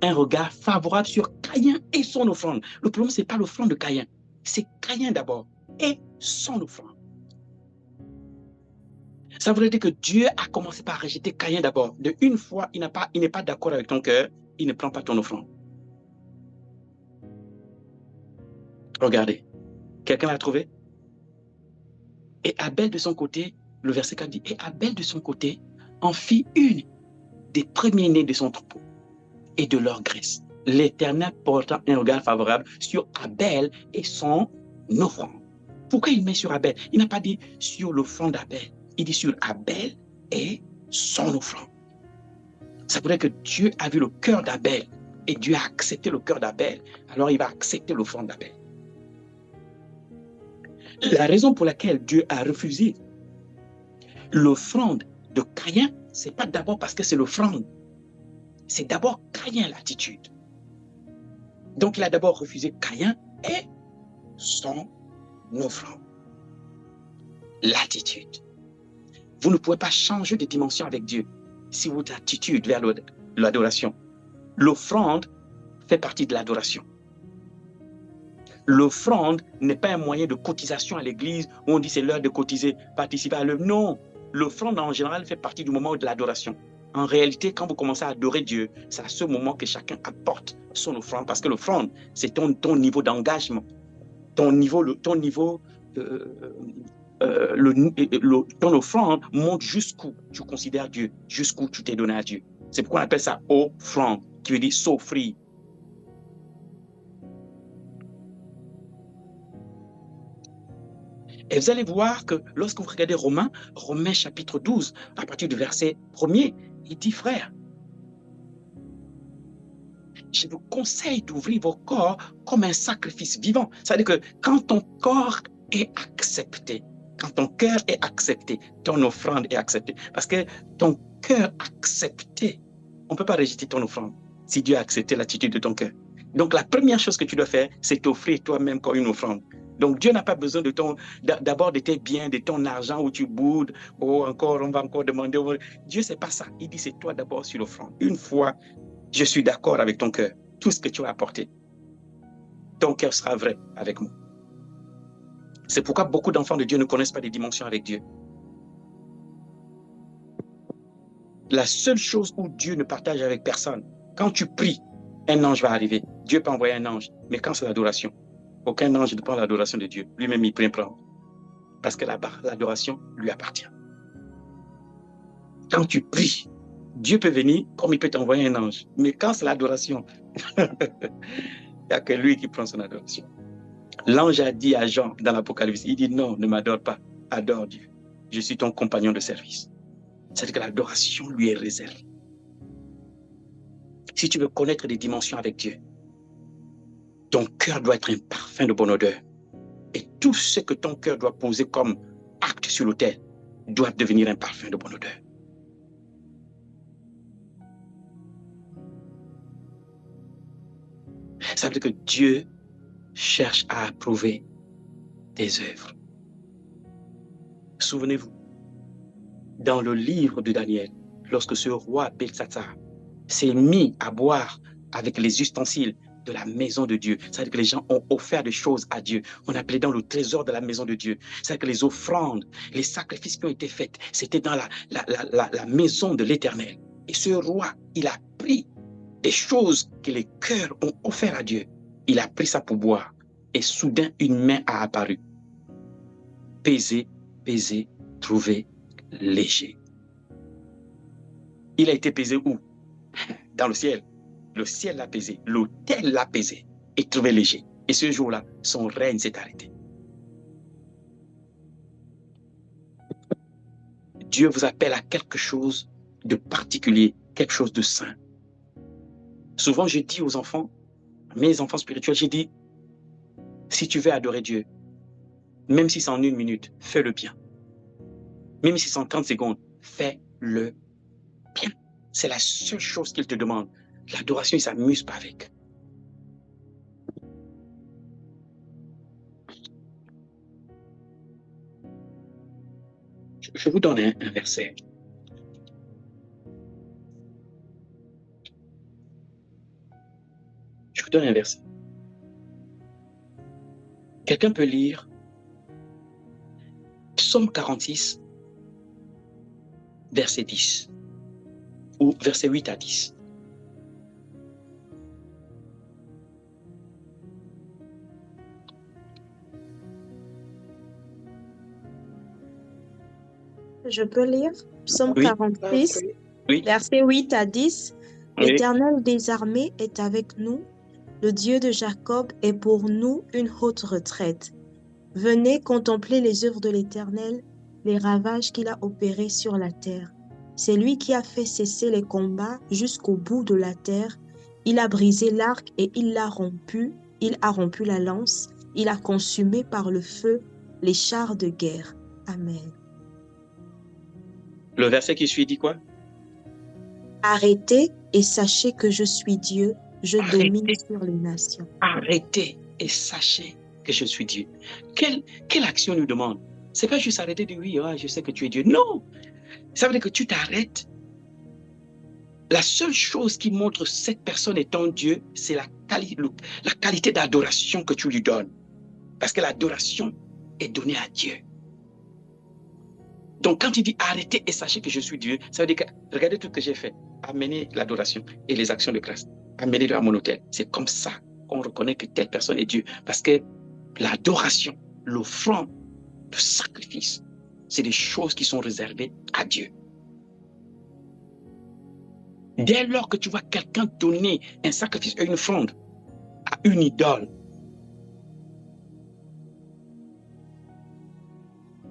A: un regard favorable sur Caïn et son offrande. Le problème, ce n'est pas l'offrande de Caïn, c'est Caïn d'abord et son offrande. Ça voudrait dire que Dieu a commencé par rejeter Caïn d'abord. De une fois, il n'est pas d'accord avec ton cœur, il ne prend pas ton offrande. Regardez, quelqu'un l'a trouvé? Et Abel de son côté, le verset 4 dit, et Abel de son côté en fit une des premiers-nés de son troupeau et de leur graisse. L'Éternel portant un regard favorable sur Abel et son offrande. Pourquoi il met sur Abel? Il n'a pas dit sur l'offrande d'Abel. Il dit sur Abel et son offrande. Ça veut dire que Dieu a vu le cœur d'Abel et Dieu a accepté le cœur d'Abel. Alors il va accepter l'offrande d'Abel. La raison pour laquelle Dieu a refusé l'offrande de Caïn, ce n'est pas d'abord parce que c'est l'offrande. C'est d'abord Caïn l'attitude. Donc il a d'abord refusé Caïn et son offrande. L'attitude. Vous ne pouvez pas changer de dimension avec Dieu si votre attitude vers l'adoration. L'offrande fait partie de l'adoration. L'offrande n'est pas un moyen de cotisation à l'église où on dit c'est l'heure de cotiser, participer à l'œuvre. Non, l'offrande en général fait partie du moment de l'adoration. En réalité, quand vous commencez à adorer Dieu, c'est à ce moment que chacun apporte son offrande, parce que l'offrande, c'est ton niveau d'engagement, ton offrande montre jusqu'où tu considères Dieu, jusqu'où tu t'es donné à Dieu. C'est pourquoi on appelle ça offrande, qui veut dire s'offrir. Et vous allez voir que lorsque vous regardez Romains chapitre 12, à partir du verset 1er, il dit, frère, je vous conseille d'ouvrir vos corps comme un sacrifice vivant. C'est-à-dire que quand ton corps est accepté, quand ton cœur est accepté, ton offrande est acceptée. Parce que ton cœur accepté, on ne peut pas rejeter ton offrande si Dieu a accepté l'attitude de ton cœur. Donc la première chose que tu dois faire, c'est t'offrir toi-même comme une offrande. Donc Dieu n'a pas besoin d'abord de tes biens, de ton argent où tu boudes, ou encore on va encore demander. Dieu, c'est pas ça. Il dit c'est toi d'abord sur l'offrande. Une fois, je suis d'accord avec ton cœur. Tout ce que tu as apporté, ton cœur sera vrai avec moi. C'est pourquoi beaucoup d'enfants de Dieu ne connaissent pas des dimensions avec Dieu. La seule chose où Dieu ne partage avec personne, quand tu pries, un ange va arriver. Dieu peut envoyer un ange, mais quand c'est l'adoration, aucun ange ne prend l'adoration de Dieu. Lui-même, il prend. Parce que l'adoration lui appartient. Quand tu pries, Dieu peut venir comme il peut t'envoyer un ange. Mais quand c'est l'adoration, il n'y a que lui qui prend son adoration. L'ange a dit à Jean dans l'Apocalypse, il dit non, ne m'adore pas, adore Dieu. Je suis ton compagnon de service. C'est-à-dire que l'adoration lui est réservée. Si tu veux connaître des dimensions avec Dieu, ton cœur doit être un parfum de bonne odeur. Et tout ce que ton cœur doit poser comme acte sur l'autel doit devenir un parfum de bonne odeur. Ça veut dire que Dieu cherche à approuver tes œuvres. Souvenez-vous, dans le livre de Daniel, lorsque ce roi Belshazzar s'est mis à boire avec les ustensiles de la maison de Dieu, c'est-à-dire que les gens ont offert des choses à Dieu. On appelait dans le trésor de la maison de Dieu. C'est-à-dire que les offrandes, les sacrifices qui ont été faits, c'était dans la maison de l'Éternel. Et ce roi, il a pris des choses que les cœurs ont offert à Dieu. Il a pris ça pour boire. Et soudain, une main a apparu. Pesé, pesé, trouvé léger. Il a été pesé où? Dans le ciel. Le ciel l'a pesé, l'autel l'a pesé et trouvé léger. Et ce jour-là, son règne s'est arrêté. Dieu vous appelle à quelque chose de particulier, quelque chose de saint. Souvent, je dis aux enfants, mes enfants spirituels, j'ai dit, si tu veux adorer Dieu, même si c'est en 1 minute, fais-le bien. Même si c'est en 30 secondes, fais-le bien. C'est la seule chose qu'il te demande. L'adoration, il ne s'amuse pas avec. Je vous donne un verset. Je vous donne un verset. Quelqu'un peut lire Psaume 46, verset 10, ou verset 8 à 10.
C: Je peux lire Psaume 46,
A: oui.
C: versets 8 à 10.
A: Oui.
C: L'Éternel des armées est avec nous. Le Dieu de Jacob est pour nous une haute retraite. Venez contempler les œuvres de l'Éternel, les ravages qu'il a opérés sur la terre. C'est lui qui a fait cesser les combats jusqu'au bout de la terre. Il a brisé l'arc et il l'a rompu. Il a rompu la lance. Il a consumé par le feu les chars de guerre. Amen.
A: Le verset qui suit dit quoi?
C: Arrêtez et sachez que je suis Dieu. Je domine sur les nations.
A: Arrêtez et sachez que je suis Dieu. Quelle action nous demande? C'est pas juste arrêter de dire oui, je sais que tu es Dieu. Non! Ça veut dire que tu t'arrêtes. La seule chose qui montre cette personne étant Dieu, c'est la qualité d'adoration que tu lui donnes. Parce que l'adoration est donnée à Dieu. Donc quand il dit arrêtez et sachez que je suis Dieu, ça veut dire que regardez tout ce que j'ai fait. Amener l'adoration et les actions de grâce. Amenez-le à mon autel. C'est comme ça qu'on reconnaît que telle personne est Dieu. Parce que l'adoration, l'offrande, le sacrifice, c'est des choses qui sont réservées à Dieu. Dès lors que tu vois quelqu'un donner un sacrifice et une offrande à une idole,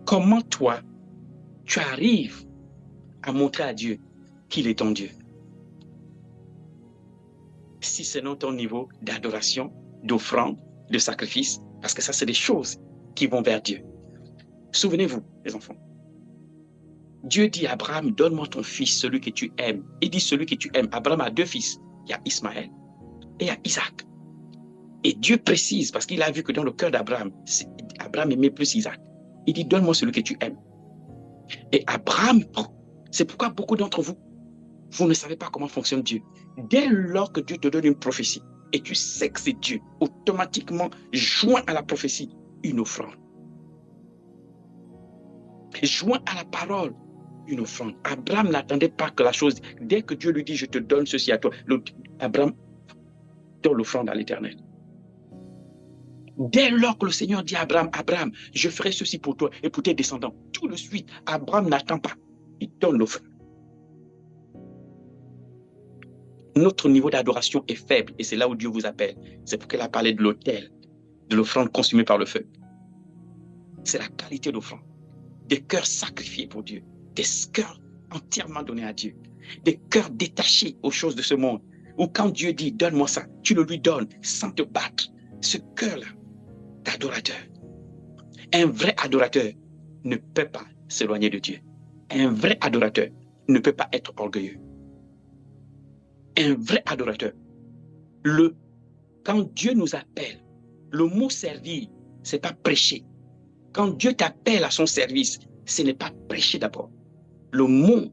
A: comment toi, tu arrives à montrer à Dieu qu'il est ton Dieu? Si c'est non ton niveau d'adoration, d'offrande, de sacrifice, parce que ça, c'est des choses qui vont vers Dieu. Souvenez-vous, les enfants, Dieu dit à Abraham, donne-moi ton fils, celui que tu aimes. Il dit celui que tu aimes. Abraham a 2 fils. Il y a Ismaël et il y a Isaac. Et Dieu précise, parce qu'il a vu que dans le cœur d'Abraham, Abraham aimait plus Isaac. Il dit, donne-moi celui que tu aimes. Et Abraham, c'est pourquoi beaucoup d'entre vous, vous ne savez pas comment fonctionne Dieu. Dès lors que Dieu te donne une prophétie, et tu sais que c'est Dieu, automatiquement, joint à la prophétie, une offrande. Joint à la parole, une offrande. Abraham n'attendait pas que la chose, dès que Dieu lui dit, je te donne ceci à toi, Abraham donne l'offrande à l'Éternel. Dès lors que le Seigneur dit à Abraham, Abraham, je ferai ceci pour toi et pour tes descendants, tout de suite, Abraham n'attend pas, il donne l'offrande. Notre niveau d'adoration est faible et c'est là où Dieu vous appelle. C'est pour qu'elle a parlé de l'autel, de l'offrande consumée par le feu. C'est la qualité d'offrande. Des cœurs sacrifiés pour Dieu, des cœurs entièrement donnés à Dieu, des cœurs détachés aux choses de ce monde, où quand Dieu dit donne-moi ça, tu le lui donnes sans te battre. Ce cœur-là d'adorateur. Un vrai adorateur ne peut pas s'éloigner de Dieu. Un vrai adorateur ne peut pas être orgueilleux. Un vrai adorateur. Quand Dieu nous appelle, le mot servir, c'est pas prêcher. Quand Dieu t'appelle à son service, ce n'est pas prêcher d'abord. Le mot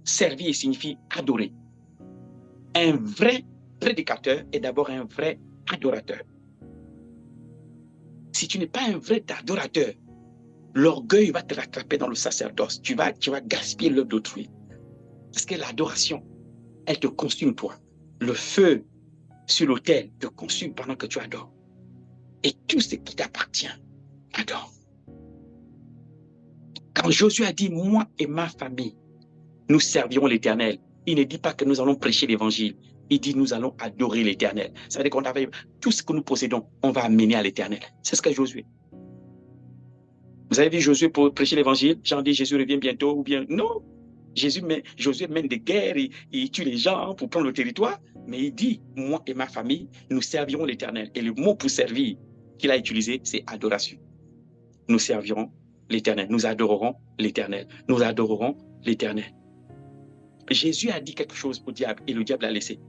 A: servir signifie adorer. Un vrai prédicateur est d'abord un vrai adorateur. Si tu n'es pas un vrai adorateur, l'orgueil va te rattraper dans le sacerdoce. Tu vas gaspiller l'œuvre d'autrui. Parce que l'adoration, elle te consume toi. Le feu sur l'autel te consume pendant que tu adores. Et tout ce qui t'appartient, adore. Quand Josué a dit, moi et ma famille, nous servirons l'Éternel, il ne dit pas que nous allons prêcher l'Évangile. Il dit, nous allons adorer l'Éternel. Ça veut dire qu'on avait tout ce que nous possédons, on va amener à l'Éternel. C'est ce que Josué. Vous avez vu Josué pour prêcher l'Évangile? Jean dit, Jésus revient bientôt ou bien non. Josué mène des guerres, il tue les gens pour prendre le territoire, mais il dit, moi et ma famille, nous servirons l'Éternel. Et le mot pour servir qu'il a utilisé, c'est adoration. Nous servirons l'Éternel, nous adorerons l'Éternel, nous adorerons l'Éternel. Jésus a dit quelque chose au diable et le diable l'a laissé.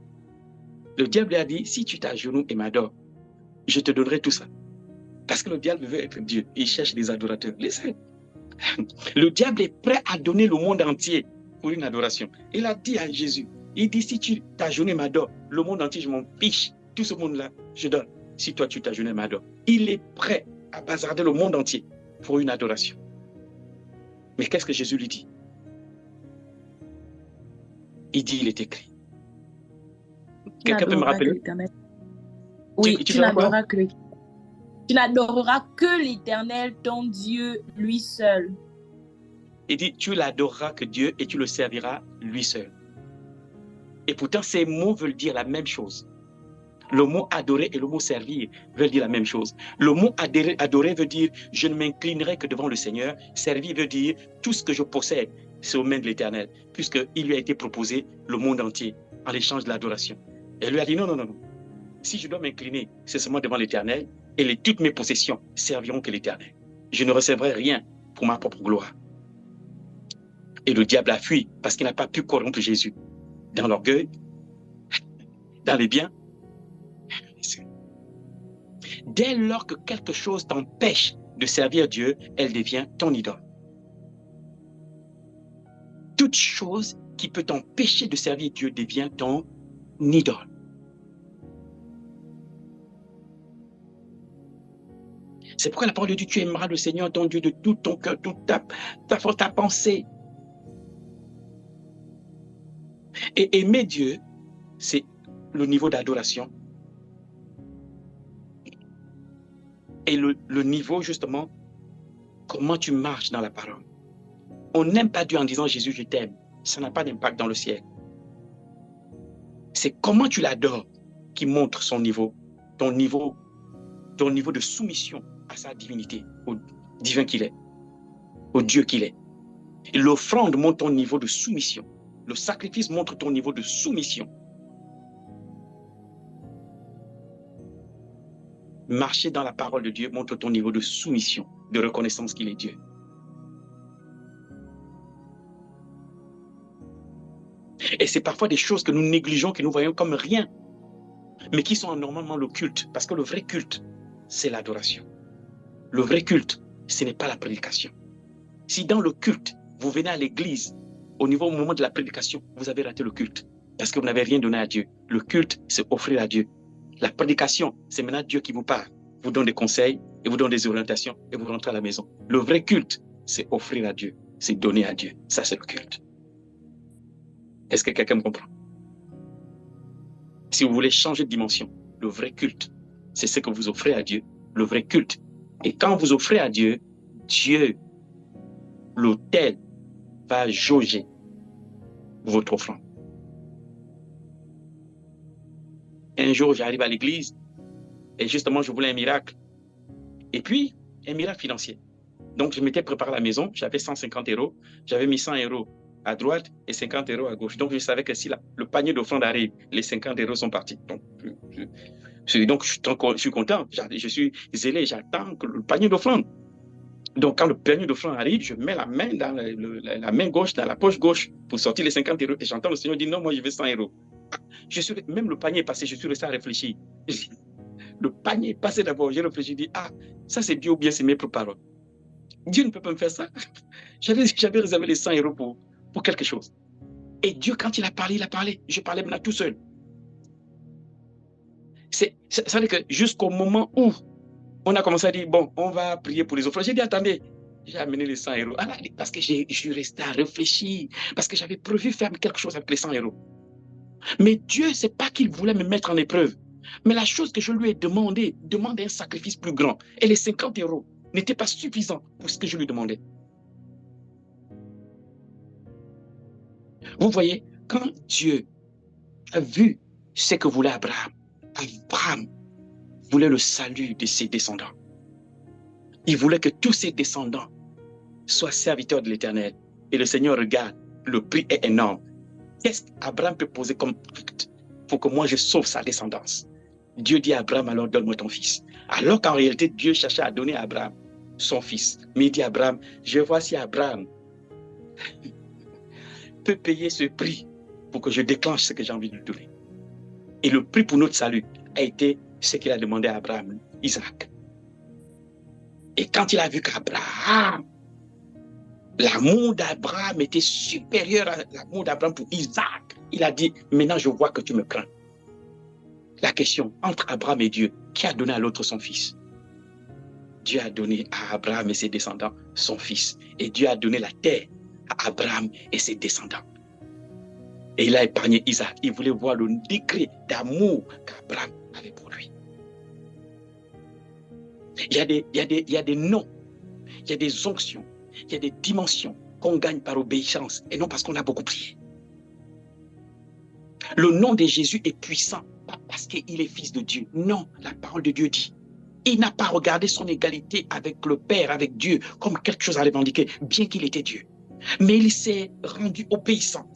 A: Le diable lui a dit, si tu t'agenouilles et m'adores, je te donnerai tout ça. Parce que le diable veut être Dieu, il cherche des adorateurs. Laissez. Le diable est prêt à donner le monde entier pour une adoration. Il a dit à Jésus, il dit, si tu t'agenouilles et m'adores, le monde entier, je m'en fiche. Tout ce monde-là, je donne. Si toi, tu t'agenouilles et m'adores. Il est prêt à bazarder le monde entier pour une adoration. Mais qu'est-ce que Jésus lui dit? Il dit, il est écrit. Quelqu'un peut me rappeler?
D: Oui, tu n'adoreras que l'Éternel, ton Dieu, lui seul.
A: Il dit, tu l'adoreras que Dieu et tu le serviras lui seul. Et pourtant, ces mots veulent dire la même chose. Le mot adorer et le mot servir veulent dire la même chose. Le mot adorer veut dire, je ne m'inclinerai que devant le Seigneur. Servir veut dire, tout ce que je possède, c'est aux mains de l'Éternel, puisqu'il lui a été proposé le monde entier en échange de l'adoration. Et lui a dit, non, non, non, non. Si je dois m'incliner, c'est seulement devant l'Éternel, et toutes mes possessions serviront que l'Éternel. Je ne recevrai rien pour ma propre gloire. Et le diable a fui parce qu'il n'a pas pu corrompre Jésus dans l'orgueil, dans les biens. Dès lors que quelque chose t'empêche de servir Dieu, elle devient ton idole. Toute chose qui peut t'empêcher de servir Dieu devient ton idole. C'est pourquoi la parole de Dieu, tu aimeras le Seigneur, ton Dieu, de tout ton cœur, toute ta force, ta pensée. Et aimer Dieu, c'est le niveau d'adoration. Et le niveau, justement, comment tu marches dans la parole. On n'aime pas Dieu en disant, Jésus, je t'aime. Ça n'a pas d'impact dans le ciel. C'est comment tu l'adores qui montre son niveau, ton niveau de soumission à sa divinité, au divin qu'il est, au Dieu qu'il est. Et l'offrande montre ton niveau de soumission. Le sacrifice montre ton niveau de soumission. Marcher dans la parole de Dieu montre ton niveau de soumission, de reconnaissance qu'il est Dieu. Et c'est parfois des choses que nous négligeons, que nous voyons comme rien, mais qui sont normalement le culte. Parce que le vrai culte, c'est l'adoration. Le vrai culte, ce n'est pas la prédication. Si dans le culte, vous venez à l'église, au moment de la prédication, vous avez raté le culte. Parce que vous n'avez rien donné à Dieu. Le culte, c'est offrir à Dieu. La prédication, c'est maintenant Dieu qui vous parle, vous donne des conseils, et vous donne des orientations, et vous rentrez à la maison. Le vrai culte, c'est offrir à Dieu, c'est donner à Dieu. Ça, c'est le culte. Est-ce que quelqu'un me comprend? Si vous voulez changer de dimension, le vrai culte, c'est ce que vous offrez à Dieu, le vrai culte. Et quand vous offrez à Dieu, Dieu, l'autel, va jauger votre offrande. un jour, j'arrive à l'église et justement, je voulais un miracle. Et puis, un miracle financier. Donc, je m'étais préparé à la maison, j'avais 150 €, j'avais mis 100 € à droite et 50 € à gauche. Donc, je savais que si le panier d'offrande arrive, les 50 € sont partis. Donc, je suis content, je suis zélé, j'attends que le panier d'offrande. Donc, quand le panier d'offrande arrive, je mets la main dans la main gauche, dans la poche gauche, pour sortir les 50 € et j'entends le Seigneur dire non, moi, je veux 100 €. Même le panier est passé, je suis resté à réfléchir. Le panier est passé d'abord, j'ai réfléchi, dit ah, ça c'est Dieu ou bien c'est mes propres paroles. Dieu ne peut pas me faire ça. J'avais réservé les 100 € pour quelque chose. Et Dieu, quand il a parlé. Je parlais maintenant tout seul. Ça veut dire que jusqu'au moment où on a commencé à dire, bon, on va prier pour les offrandes. J'ai dit, attendez, j'ai amené les 100 €. Ah, parce que je suis resté à réfléchir, parce que j'avais prévu faire quelque chose avec les 100 €. Mais Dieu, ce n'est pas qu'il voulait me mettre en épreuve. Mais la chose que je lui ai demandé, demande un sacrifice plus grand. Et les 50 € n'étaient pas suffisants pour ce que je lui demandais. Vous voyez, quand Dieu a vu ce que voulait Abraham, Abraham voulait le salut de ses descendants. Il voulait que tous ses descendants soient serviteurs de l'Éternel. Et le Seigneur regarde, le prix est énorme. Qu'est-ce qu'Abraham peut poser comme acte pour que moi je sauve sa descendance? Dieu dit à Abraham, alors donne-moi ton fils. Alors qu'en réalité, Dieu cherchait à donner à Abraham son fils. Mais il dit à Abraham, je vois si Abraham peut payer ce prix pour que je déclenche ce que j'ai envie de lui donner. Et le prix pour notre salut a été ce qu'il a demandé à Abraham, Isaac. Et quand il a vu qu'Abraham, l'amour d'Abraham était supérieur à l'amour d'Abraham pour Isaac, il a dit, maintenant je vois que tu me crains. La question, entre Abraham et Dieu, qui a donné à l'autre son fils? Dieu a donné à Abraham et ses descendants son fils. Et Dieu a donné la terre à Abraham et ses descendants. Et il a épargné Isaac. Il voulait voir le degré d'amour qu'Abraham avait pour lui. Il y a des noms, il y a des onctions, il y a des dimensions qu'on gagne par obéissance et non parce qu'on a beaucoup prié. Le nom de Jésus est puissant, pas parce qu'il est fils de Dieu. Non, la parole de Dieu dit. Il n'a pas regardé son égalité avec le Père, avec Dieu, comme quelque chose à revendiquer, bien qu'il était Dieu. Mais il s'est rendu obéissant.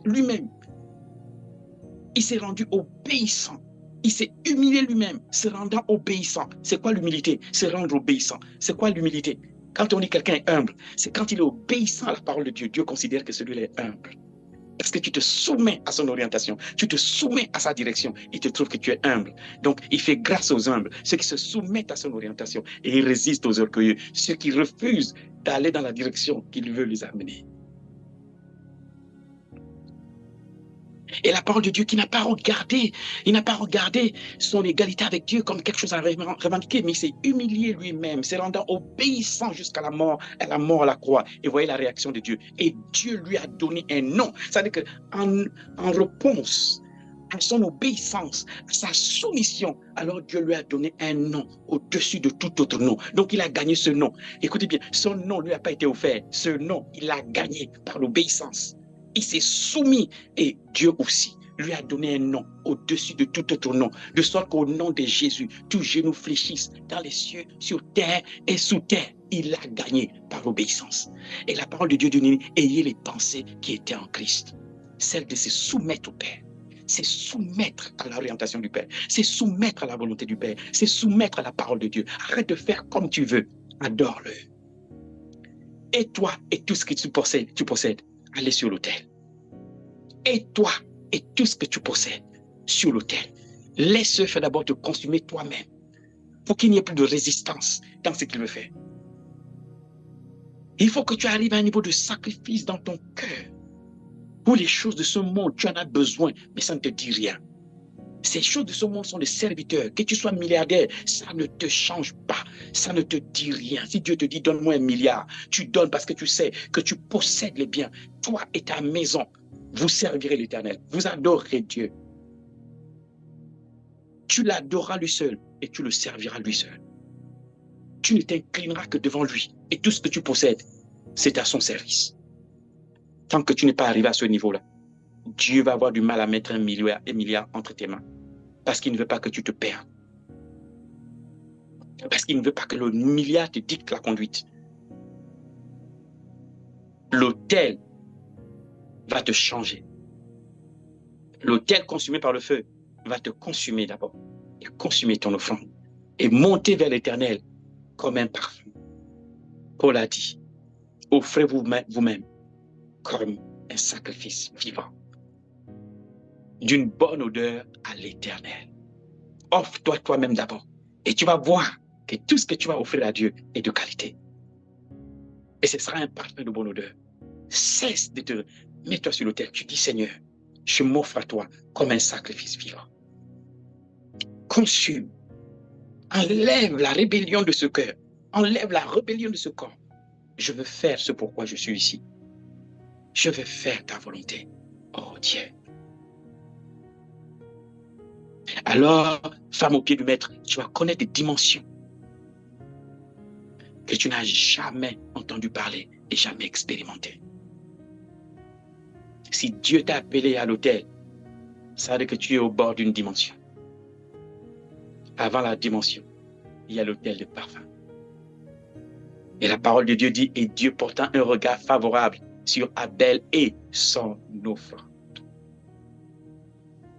A: Lui-même, il s'est rendu obéissant. Il s'est humilié lui-même, se rendant obéissant. C'est quoi l'humilité? Se rendre obéissant. C'est quoi l'humilité? Quand on dit quelqu'un est humble, c'est quand il est obéissant à la parole de Dieu. Dieu considère que celui-là est humble. Parce que tu te soumets à son orientation, tu te soumets à sa direction, il te trouve que tu es humble. Donc, il fait grâce aux humbles, ceux qui se soumettent à son orientation, et il résiste aux orgueilleux, ceux qui refusent d'aller dans la direction qu'il veut les amener. Et la parole de Dieu qui n'a pas regardé, il n'a pas regardé son égalité avec Dieu comme quelque chose à revendiquer, mais il s'est humilié lui-même, s'est rendant obéissant jusqu'à la mort à la croix. Et voyez la réaction de Dieu. Et Dieu lui a donné un nom. C'est-à-dire qu'en réponse à son obéissance, à sa soumission, alors Dieu lui a donné un nom au-dessus de tout autre nom. Donc il a gagné ce nom. Écoutez bien, son nom ne lui a pas été offert. Ce nom, il l'a gagné par l'obéissance. Il s'est soumis et Dieu aussi lui a donné un nom au-dessus de tout autre nom, de sorte qu'au nom de Jésus, tout genou fléchisse dans les cieux, sur terre et sous terre. Il l'a gagné par l'obéissance. Et la parole de Dieu dit, ayez les pensées qui étaient en Christ, celle de se soumettre au Père. C'est soumettre à l'orientation du Père, c'est soumettre à la volonté du Père, c'est soumettre à la parole de Dieu. Arrête de faire comme tu veux, adore-le. Et toi et tout ce que tu possèdes, allez sur l'autel. Et toi et tout ce que tu possèdes sur l'autel, laisse-le faire d'abord te consumer toi-même pour qu'il n'y ait plus de résistance dans ce qu'il veut faire. Il faut que tu arrives à un niveau de sacrifice dans ton cœur où les choses de ce monde, tu en as besoin, mais ça ne te dit rien. Ces choses de ce monde sont des serviteurs. Que tu sois milliardaire, ça ne te change pas. Ça ne te dit rien. Si Dieu te dit, donne-moi 1 milliard, tu donnes parce que tu sais que tu possèdes les biens. Toi et ta maison, vous servirez l'Éternel. Vous adorerez Dieu. Tu l'adoreras lui seul et tu le serviras lui seul. Tu ne t'inclineras que devant lui. Et tout ce que tu possèdes, c'est à son service. Tant que tu n'es pas arrivé à ce niveau-là, Dieu va avoir du mal à mettre 1 milliard entre tes mains. Parce qu'il ne veut pas que tu te perdes. Parce qu'il ne veut pas que le milliard te dicte la conduite. L'autel va te changer. L'autel consumé par le feu va te consumer d'abord. Et consumer ton offrande. Et monter vers l'Éternel comme un parfum. Paul a dit, offrez-vous vous-même comme un sacrifice vivant. D'une bonne odeur à l'Éternel. Offre-toi toi-même d'abord. Et tu vas voir que tout ce que tu vas offrir à Dieu est de qualité. Et ce sera un parfum de bonne odeur. Cesse de te... Mets-toi sur l'autel. Tu dis, Seigneur, je m'offre à toi comme un sacrifice vivant. Consume. Enlève la rébellion de ce cœur. Enlève la rébellion de ce corps. Je veux faire ce pourquoi je suis ici. Je veux faire ta volonté. Oh Dieu. Alors, femme au pied du maître, tu vas connaître des dimensions que tu n'as jamais entendu parler et jamais expérimenté. Si Dieu t'a appelé à l'autel, ça veut dire que tu es au bord d'une dimension. Avant la dimension, il y a l'autel de parfum. Et la parole de Dieu dit, et Dieu portant un regard favorable sur Abel et son offrande.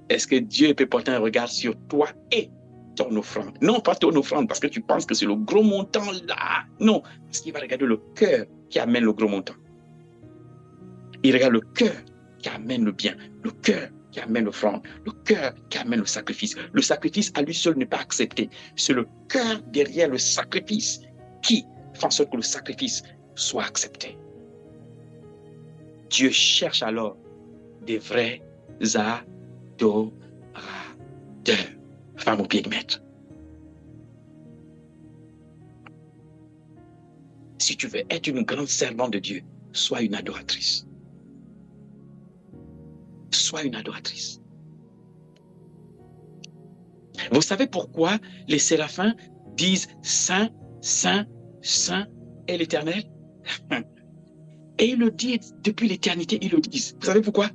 A: Est-ce que Dieu peut porter un regard sur toi et ton offrande? Non, pas ton offrande, parce que tu penses que c'est le gros montant là. Non, parce qu'il va regarder le cœur qui amène le gros montant. Il regarde le cœur qui amène le bien, le cœur qui amène l'offrande, le cœur qui amène le sacrifice. Le sacrifice à lui seul n'est pas accepté. C'est le cœur derrière le sacrifice qui fait en sorte que le sacrifice soit accepté. Dieu cherche alors des vrais adorateurs. Femme au pied de maître. Si tu veux être une grande servante de Dieu, sois une adoratrice. Sois une adoratrice. Vous savez pourquoi les séraphins disent Saint, Saint, Saint est l'Éternel? Et ils le disent depuis l'éternité, ils le disent. Vous savez pourquoi?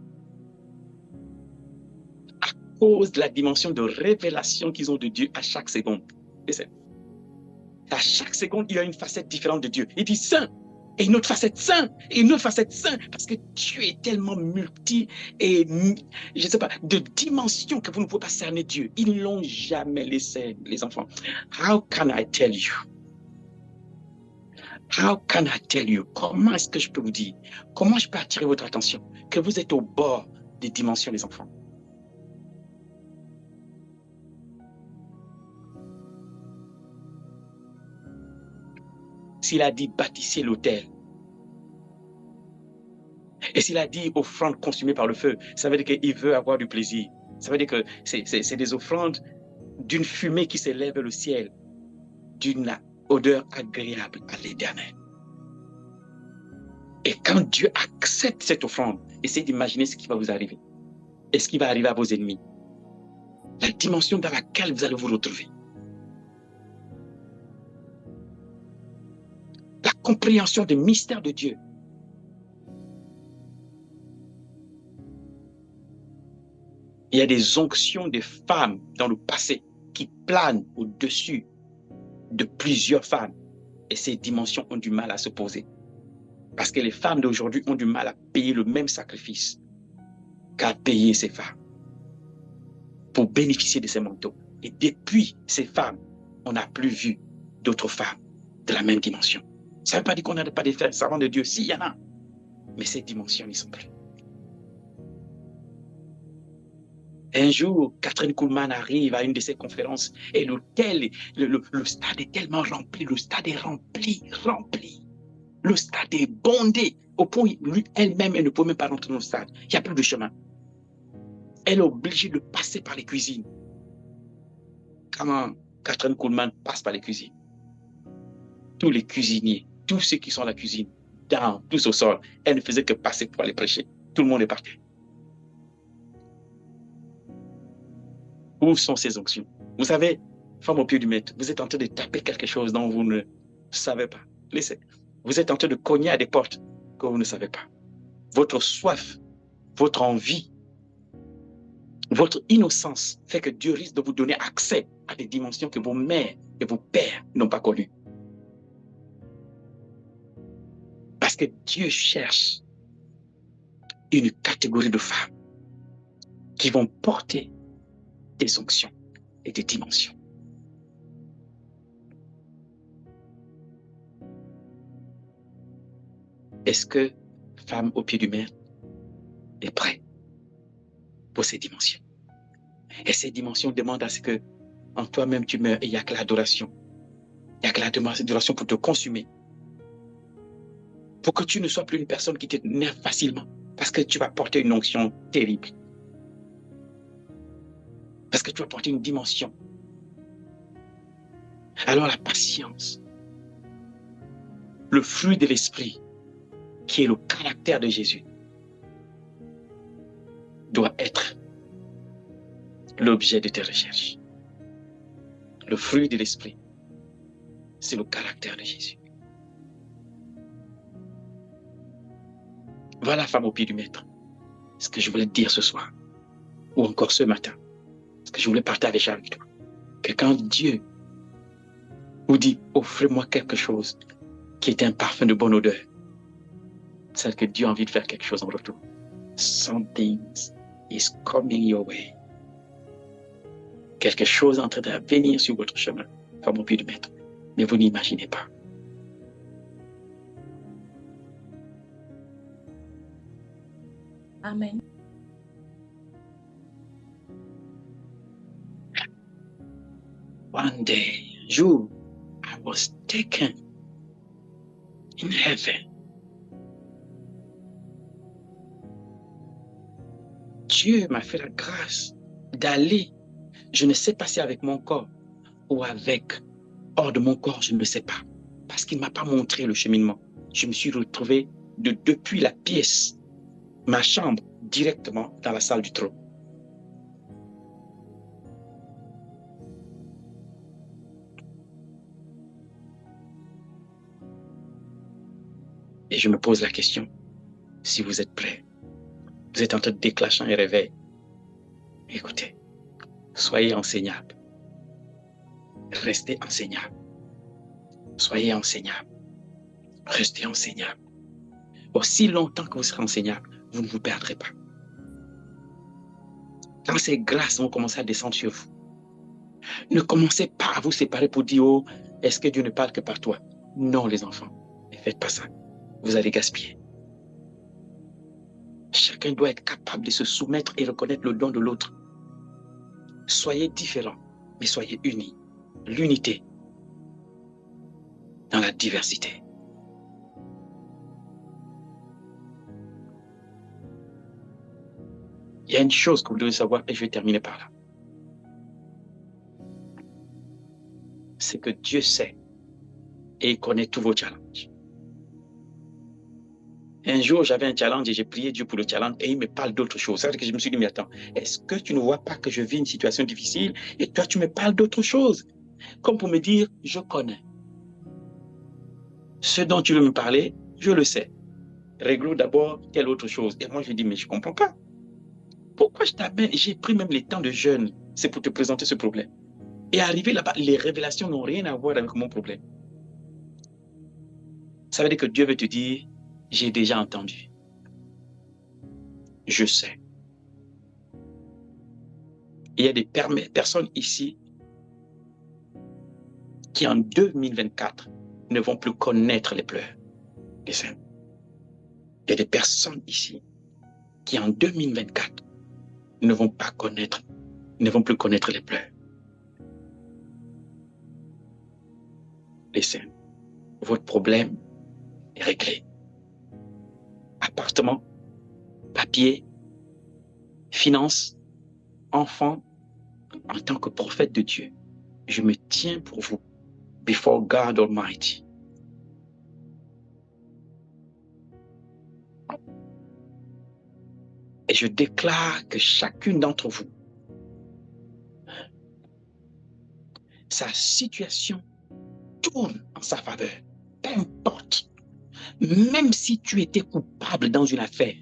A: À cause de la dimension de révélation qu'ils ont de Dieu à chaque seconde. À chaque seconde, il y a une facette différente de Dieu. Il dit Saint, et une autre facette Saint, et une autre facette Saint, parce que Dieu est tellement multi et, je ne sais pas, de dimensions que vous ne pouvez pas cerner Dieu. Ils ne l'ont jamais laissé, les enfants. How can I tell you? How can I tell you? Comment est-ce que je peux vous dire? Comment je peux attirer votre attention? Que vous êtes au bord des dimensions des enfants. S'il a dit bâtissez l'autel, et s'il a dit offrande consumée par le feu, ça veut dire qu'il veut avoir du plaisir. Ça veut dire que c'est des offrandes d'une fumée qui s'élève au ciel, d'une odeur agréable à l'Éternel. Et quand Dieu accepte cette offrande, essayez d'imaginer ce qui va vous arriver. Et ce qui va arriver à vos ennemis. La dimension dans laquelle vous allez vous retrouver. La compréhension des mystères de Dieu. Il y a des onctions de femmes dans le passé qui planent au-dessus de plusieurs femmes. Et ces dimensions ont du mal à se poser. Parce que les femmes d'aujourd'hui ont du mal à payer le même sacrifice qu'à payer ces femmes pour bénéficier de ces manteaux. Et depuis ces femmes, on n'a plus vu d'autres femmes de la même dimension. Ça ne veut pas dire qu'on n'a pas des servants de Dieu. Si, il y en a. Mais ces dimensions n'y sont plus. Un jour, Catherine Kuhlman arrive à une de ses conférences et l'hôtel, le stade est tellement rempli, le stade est rempli. Le stade est bondé au point où elle-même, elle ne peut même pas rentrer dans le stade. Il n'y a plus de chemin. Elle est obligée de passer par les cuisines. Comment Catherine Kuhlman passe par les cuisines? Tous les cuisiniers, tous ceux qui sont à la cuisine, tous au sol, elle ne faisait que passer pour aller prêcher. Tout le monde est parti. Où sont ces onctions? Vous savez, femme au pied du maître, vous êtes en train de taper quelque chose dont vous ne savez pas. Laissez. Vous êtes en train de cogner à des portes que vous ne savez pas. Votre soif, votre envie Votre innocence fait que Dieu risque de vous donner accès à des dimensions que vos mères et vos pères n'ont pas connues. Parce que Dieu cherche une catégorie de femmes qui vont porter des onctions et des dimensions. Est-ce que femme au pied du maître est prête pour ces dimensions? Et ces dimensions demandent à ce que en toi-même tu meurs et il n'y a que l'adoration. Il n'y a que l'adoration pour te consumer. Pour que tu ne sois plus une personne qui t'énerve facilement. Parce que tu vas porter une onction terrible. Parce que tu vas porter une dimension. Alors la patience, le fruit de l'esprit, qui est le caractère de Jésus, doit être l'objet de tes recherches. Le fruit de l'esprit, c'est le caractère de Jésus. Voilà, femme au pied du maître, ce que je voulais te dire ce soir, ou encore ce matin, ce que je voulais partager avec toi. Que quand Dieu vous dit, offrez-moi quelque chose qui est un parfum de bonne odeur, c'est que Dieu a envie de faire quelque chose en retour. Something is coming your way. Quelque chose est en train de venir sur votre chemin, femme au pied du maître. Mais vous n'imaginez pas.
D: Amen.
A: One day, I was taken in heaven. Dieu m'a fait la grâce d'aller, je ne sais pas si avec mon corps ou avec hors de mon corps, je ne sais pas. Parce qu'il ne m'a pas montré le cheminement. Je me suis retrouvé depuis la pièce, ma chambre, directement dans la salle du trône. Et je me pose la question, si vous êtes prêts, vous êtes en train de déclencher un réveil. Écoutez, soyez enseignable. Restez enseignable. Soyez enseignable. Restez enseignable. Aussi longtemps que vous serez enseignable, vous ne vous perdrez pas. Quand ces grâces vont commencer à descendre sur vous, ne commencez pas à vous séparer pour dire, oh, est-ce que Dieu ne parle que par toi? Non, les enfants, ne faites pas ça. Vous allez gaspiller. Chacun doit être capable de se soumettre et reconnaître le don de l'autre. Soyez différents, mais soyez unis. L'unité dans la diversité. Il y a une chose que vous devez savoir, et je vais terminer par là. C'est que Dieu sait et il connaît tous vos challenges. Un jour, j'avais un challenge et j'ai prié Dieu pour le challenge et il me parle d'autre chose. C'est-à-dire que je me suis dit, mais attends, est-ce que tu ne vois pas que je vis une situation difficile et toi, tu me parles d'autre chose? Comme pour me dire, je connais. Ce dont tu veux me parler, je le sais. Règle d'abord telle autre chose. Et moi, je dis, mais je ne comprends pas. Pourquoi je t'amène? J'ai pris même les temps de jeûne. C'est pour te présenter ce problème. Et arrivé là-bas, les révélations n'ont rien à voir avec mon problème. Ça veut dire que Dieu veut te dire, j'ai déjà entendu. Je sais. Il y a des personnes ici qui en 2024 ne vont plus connaître les pleurs des saints. Il y a des personnes ici qui en 2024 ne vont plus connaître les pleurs. Les saints, votre problème est réglé. Appartement, papier, finances, enfants, en tant que prophète de Dieu, je me tiens pour vous, before God Almighty. Et je déclare que chacune d'entre vous, sa situation tourne en sa faveur. Peu importe. Même si tu étais coupable dans une affaire,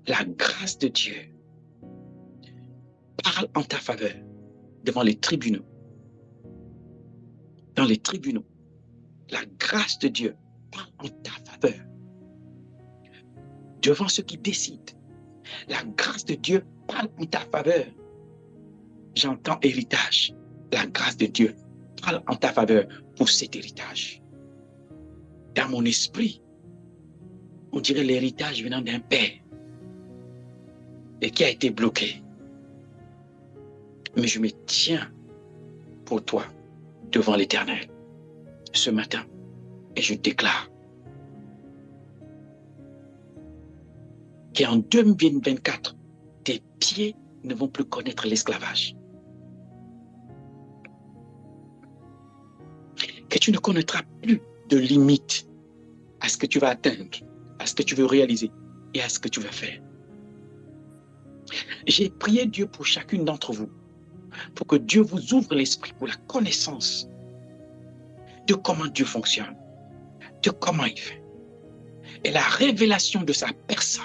A: la grâce de Dieu parle en ta faveur devant les tribunaux. Dans les tribunaux, la grâce de Dieu parle en ta faveur. Devant ceux qui décident, la grâce de Dieu parle en ta faveur. J'entends héritage. La grâce de Dieu parle en ta faveur pour cet héritage. Dans mon esprit, on dirait l'héritage venant d'un père et qui a été bloqué. Mais je me tiens pour toi devant l'Éternel ce matin et je déclare qu'en 2024, tes pieds ne vont plus connaître l'esclavage. Que tu ne connaîtras plus de limites à ce que tu vas atteindre, à ce que tu veux réaliser et à ce que tu vas faire. J'ai prié Dieu pour chacune d'entre vous, pour que Dieu vous ouvre l'esprit pour la connaissance de comment Dieu fonctionne, de comment il fait, et la révélation de sa personne.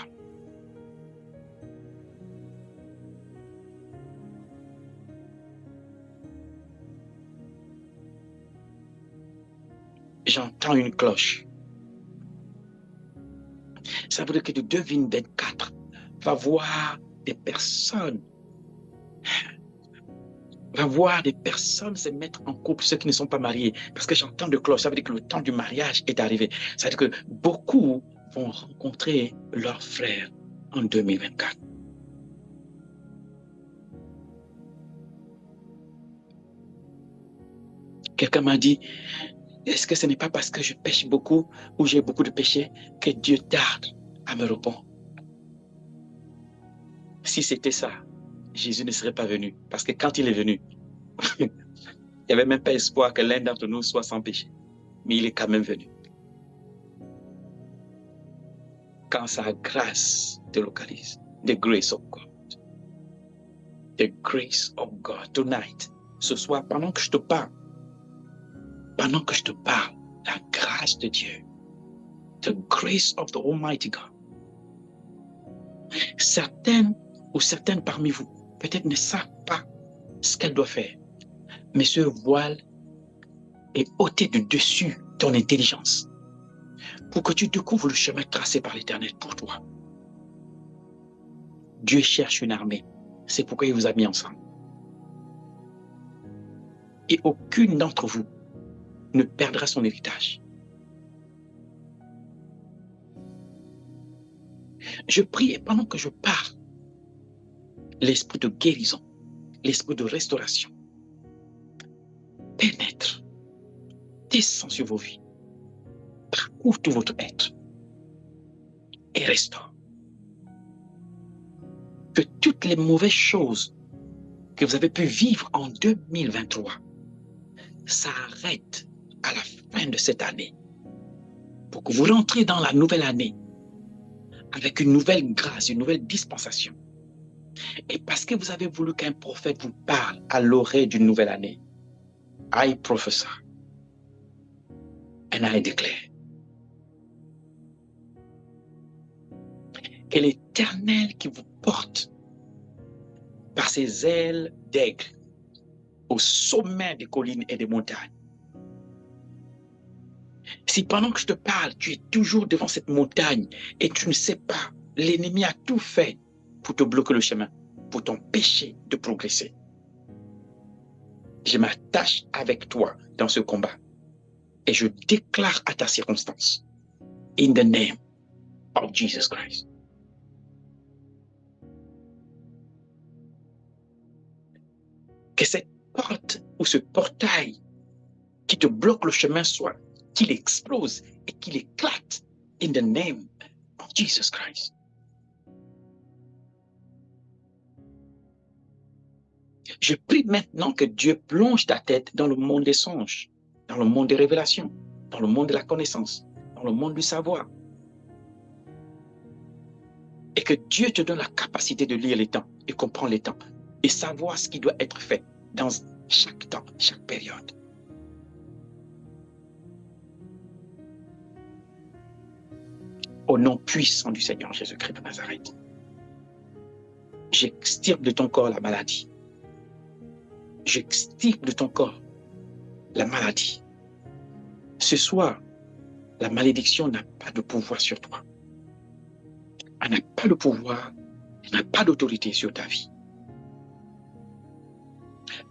A: J'entends une cloche. Ça veut dire que de 2024 va voir des personnes se mettre en couple, ceux qui ne sont pas mariés. Parce que j'entends de cloche, ça veut dire que le temps du mariage est arrivé. Ça veut dire que beaucoup vont rencontrer leurs frères en 2024. Quelqu'un m'a dit, est-ce que ce n'est pas parce que je pêche beaucoup ou j'ai beaucoup de péchés que Dieu tarde à me répondre? Si c'était ça, Jésus ne serait pas venu. Parce que quand il est venu, il n'y avait même pas espoir que l'un d'entre nous soit sans péché. Mais il est quand même venu. Quand sa grâce te localise, the grace of God. The grace of God tonight. Ce soir, pendant que je te parle, la grâce de Dieu, the grace of the Almighty God. Certaines parmi vous, peut-être ne savent pas ce qu'elles doivent faire, mais ce voile est ôté de dessus ton intelligence pour que tu découvres le chemin tracé par l'Éternel pour toi. Dieu cherche une armée. C'est pourquoi il vous a mis ensemble. Et aucune d'entre vous ne perdra son héritage. Je prie et pendant que je parle, l'esprit de guérison, l'esprit de restauration pénètre, descend sur vos vies, parcourt tout votre être et restaure. Que toutes les mauvaises choses que vous avez pu vivre en 2023 s'arrêtent à la fin de cette année pour que vous rentrez dans la nouvelle année avec une nouvelle grâce, une nouvelle dispensation. Et parce que vous avez voulu qu'un prophète vous parle à l'oreille d'une nouvelle année, I prophesy and I declare que l'Éternel qui vous porte par ses ailes d'aigle au sommet des collines et des montagnes. Si pendant que je te parle, tu es toujours devant cette montagne et tu ne sais pas, l'ennemi a tout fait pour te bloquer le chemin, pour t'empêcher de progresser. Je m'attache avec toi dans ce combat et je déclare à ta circonstance, in the name of Jesus Christ. Que cette porte ou ce portail qui te bloque le chemin soit qu'il explose et qu'il éclate in the name of Jesus Christ. Je prie maintenant que Dieu plonge ta tête dans le monde des songes, dans le monde des révélations, dans le monde de la connaissance, dans le monde du savoir. Et que Dieu te donne la capacité de lire les temps et comprendre les temps et savoir ce qui doit être fait dans chaque temps, chaque période. Au nom puissant du Seigneur Jésus-Christ de Nazareth, j'extirpe de ton corps la maladie. J'extirpe de ton corps la maladie. Ce soir, la malédiction n'a pas de pouvoir sur toi. Elle n'a pas de pouvoir, elle n'a pas d'autorité sur ta vie.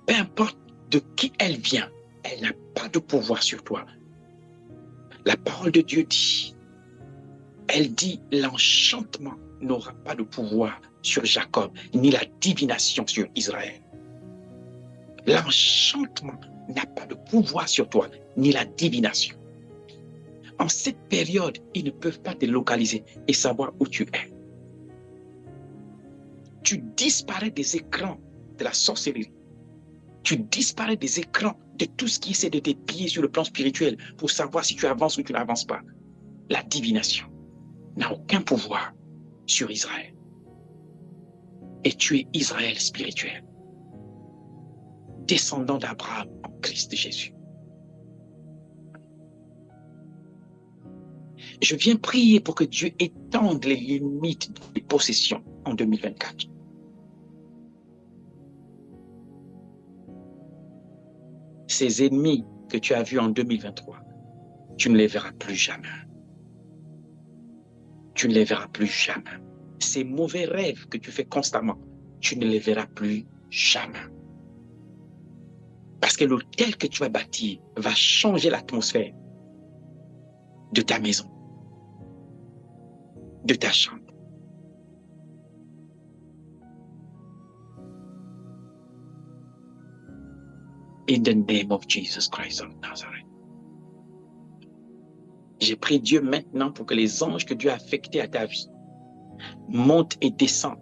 A: Peu importe de qui elle vient, elle n'a pas de pouvoir sur toi. La parole de Dieu dit, elle dit, l'enchantement n'aura pas de pouvoir sur Jacob, ni la divination sur Israël. L'enchantement n'a pas de pouvoir sur toi, ni la divination. En cette période, ils ne peuvent pas te localiser et savoir où tu es. Tu disparais des écrans de la sorcellerie. Tu disparais des écrans de tout ce qui essaie de te piller sur le plan spirituel pour savoir si tu avances ou tu n'avances pas. La divination n'a aucun pouvoir sur Israël. Et tu es Israël spirituel, descendant d'Abraham en Christ Jésus. Je viens prier pour que Dieu étende les limites des possessions en 2024. Ces ennemis que tu as vus en 2023, tu ne les verras plus jamais. Tu ne les verras plus jamais. Ces mauvais rêves que tu fais constamment, tu ne les verras plus jamais. Parce que l'hôtel que tu vas bâtir va changer l'atmosphère de ta maison, de ta chambre. In the name of Jesus Christ of Nazareth. J'ai prié Dieu maintenant pour que les anges que Dieu a affectés à ta vie montent et descendent.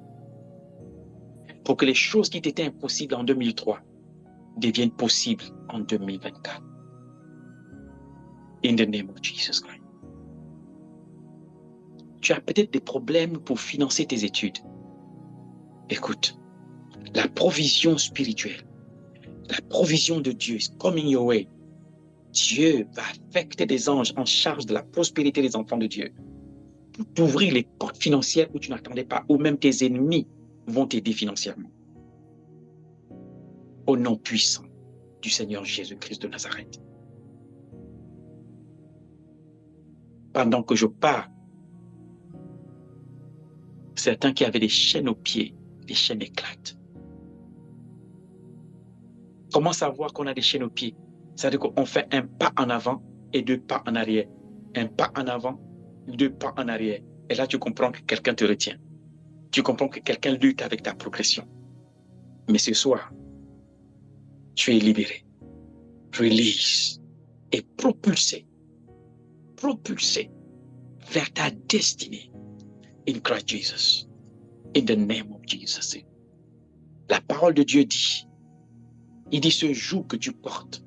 A: Pour que les choses qui étaient impossibles en 2003 deviennent possibles en 2024. In the name of Jesus Christ. Tu as peut-être des problèmes pour financer tes études. Écoute, la provision spirituelle, la provision de Dieu is coming your way. Dieu va affecter des anges en charge de la prospérité des enfants de Dieu pour t'ouvrir les portes financières où tu n'attendais pas, ou même tes ennemis vont t'aider financièrement. Au nom puissant du Seigneur Jésus-Christ de Nazareth. Pendant que je pars, certains qui avaient des chaînes aux pieds, les chaînes éclatent. Comment savoir qu'on a des chaînes aux pieds? C'est-à-dire qu'on fait un pas en avant et 2 pas en arrière. Un pas en avant, 2 pas en arrière. Et là, tu comprends que quelqu'un te retient. Tu comprends que quelqu'un lutte avec ta progression. Mais ce soir, tu es libéré, release et propulsé vers ta destinée in Christ Jesus. In the name of Jesus. La parole de Dieu dit, il dit ce joug que tu portes,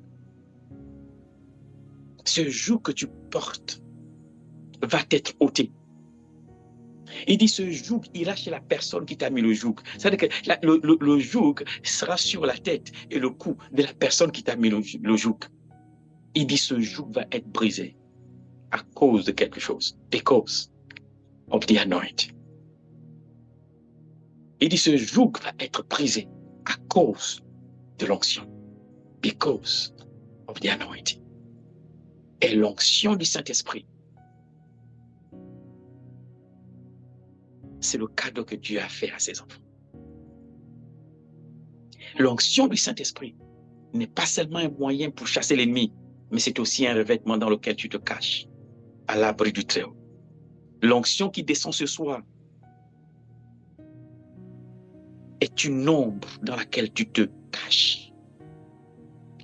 A: va t'être ôté. Il dit ce joug ira chez la personne qui t'a mis le joug. C'est-à-dire que le joug sera sur la tête et le cou de la personne qui t'a mis le joug. Il dit ce joug va être brisé à cause de quelque chose. Because of the anointing. Il dit ce joug va être brisé à cause de l'onction. Because of the anointing. Et l'onction du Saint-Esprit, c'est le cadeau que Dieu a fait à ses enfants. L'onction du Saint-Esprit n'est pas seulement un moyen pour chasser l'ennemi, mais c'est aussi un revêtement dans lequel tu te caches, à l'abri du Très-Haut. L'onction qui descend ce soir est une ombre dans laquelle tu te caches.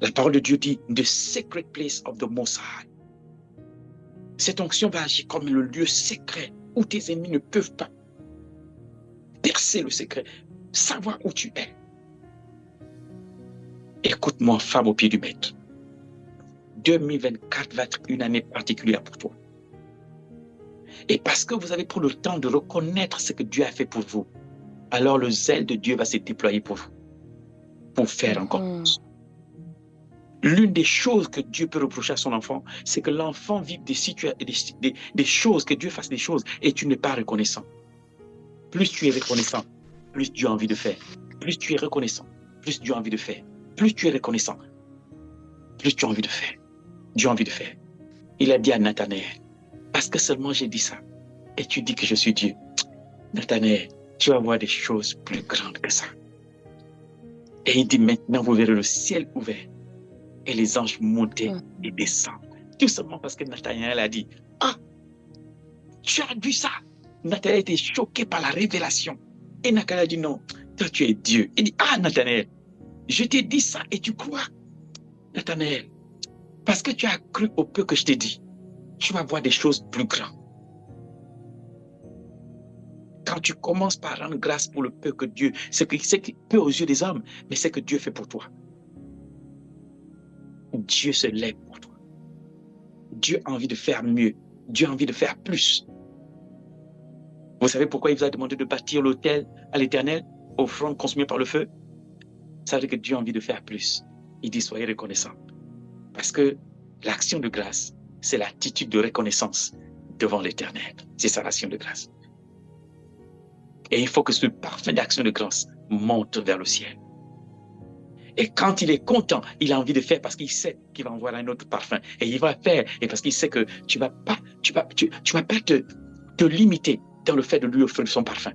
A: La parole de Dieu dit, the secret place of the Most High. Cette onction va agir comme le lieu secret où tes ennemis ne peuvent pas percer le secret, savoir où tu es. Écoute-moi, femme au pied du maître. 2024 va être une année particulière pour toi. Et parce que vous avez pris le temps de reconnaître ce que Dieu a fait pour vous, alors le zèle de Dieu va se déployer pour vous, pour faire encore plus. L'une des choses que Dieu peut reprocher à son enfant, c'est que l'enfant vive des choses, que Dieu fasse des choses et tu n'es pas reconnaissant. Plus tu es reconnaissant, plus Dieu a envie de faire. Plus tu es reconnaissant, plus Dieu a envie de faire. Plus tu es reconnaissant, plus tu as envie de faire. Dieu a envie de faire. Il a dit à Nathanaël, parce que seulement j'ai dit ça, et tu dis que je suis Dieu. Nathanaël, tu vas voir des choses plus grandes que ça. Et il dit, maintenant vous verrez le ciel ouvert et les anges monter et descendre. Tout simplement parce que Nathanaël a dit, ah, tu as vu ça? Nathanaël était choqué par la révélation. Et Nathanaël a dit, non, toi tu es Dieu. Il dit, ah Nathanaël, je t'ai dit ça et tu crois? Nathanaël, parce que tu as cru au peu que je t'ai dit, tu vas voir des choses plus grandes. Quand tu commences par rendre grâce pour le peu que Dieu, c'est peu aux yeux des hommes, mais c'est que Dieu fait pour toi. Dieu se lève pour toi. Dieu a envie de faire mieux. Dieu a envie de faire plus. Vous savez pourquoi il vous a demandé de bâtir l'autel à l'Éternel, offrande consumée par le feu? Ça veut dire que Dieu a envie de faire plus. Il dit, soyez reconnaissants. Parce que l'action de grâce, c'est l'attitude de reconnaissance devant l'Éternel. C'est ça l'action de grâce. Et il faut que ce parfum d'action de grâce monte vers le ciel. Et quand il est content, il a envie de faire parce qu'il sait qu'il va envoyer un autre parfum. Et il va faire, et parce qu'il sait que tu vas pas te limiter dans le fait de lui offrir son parfum.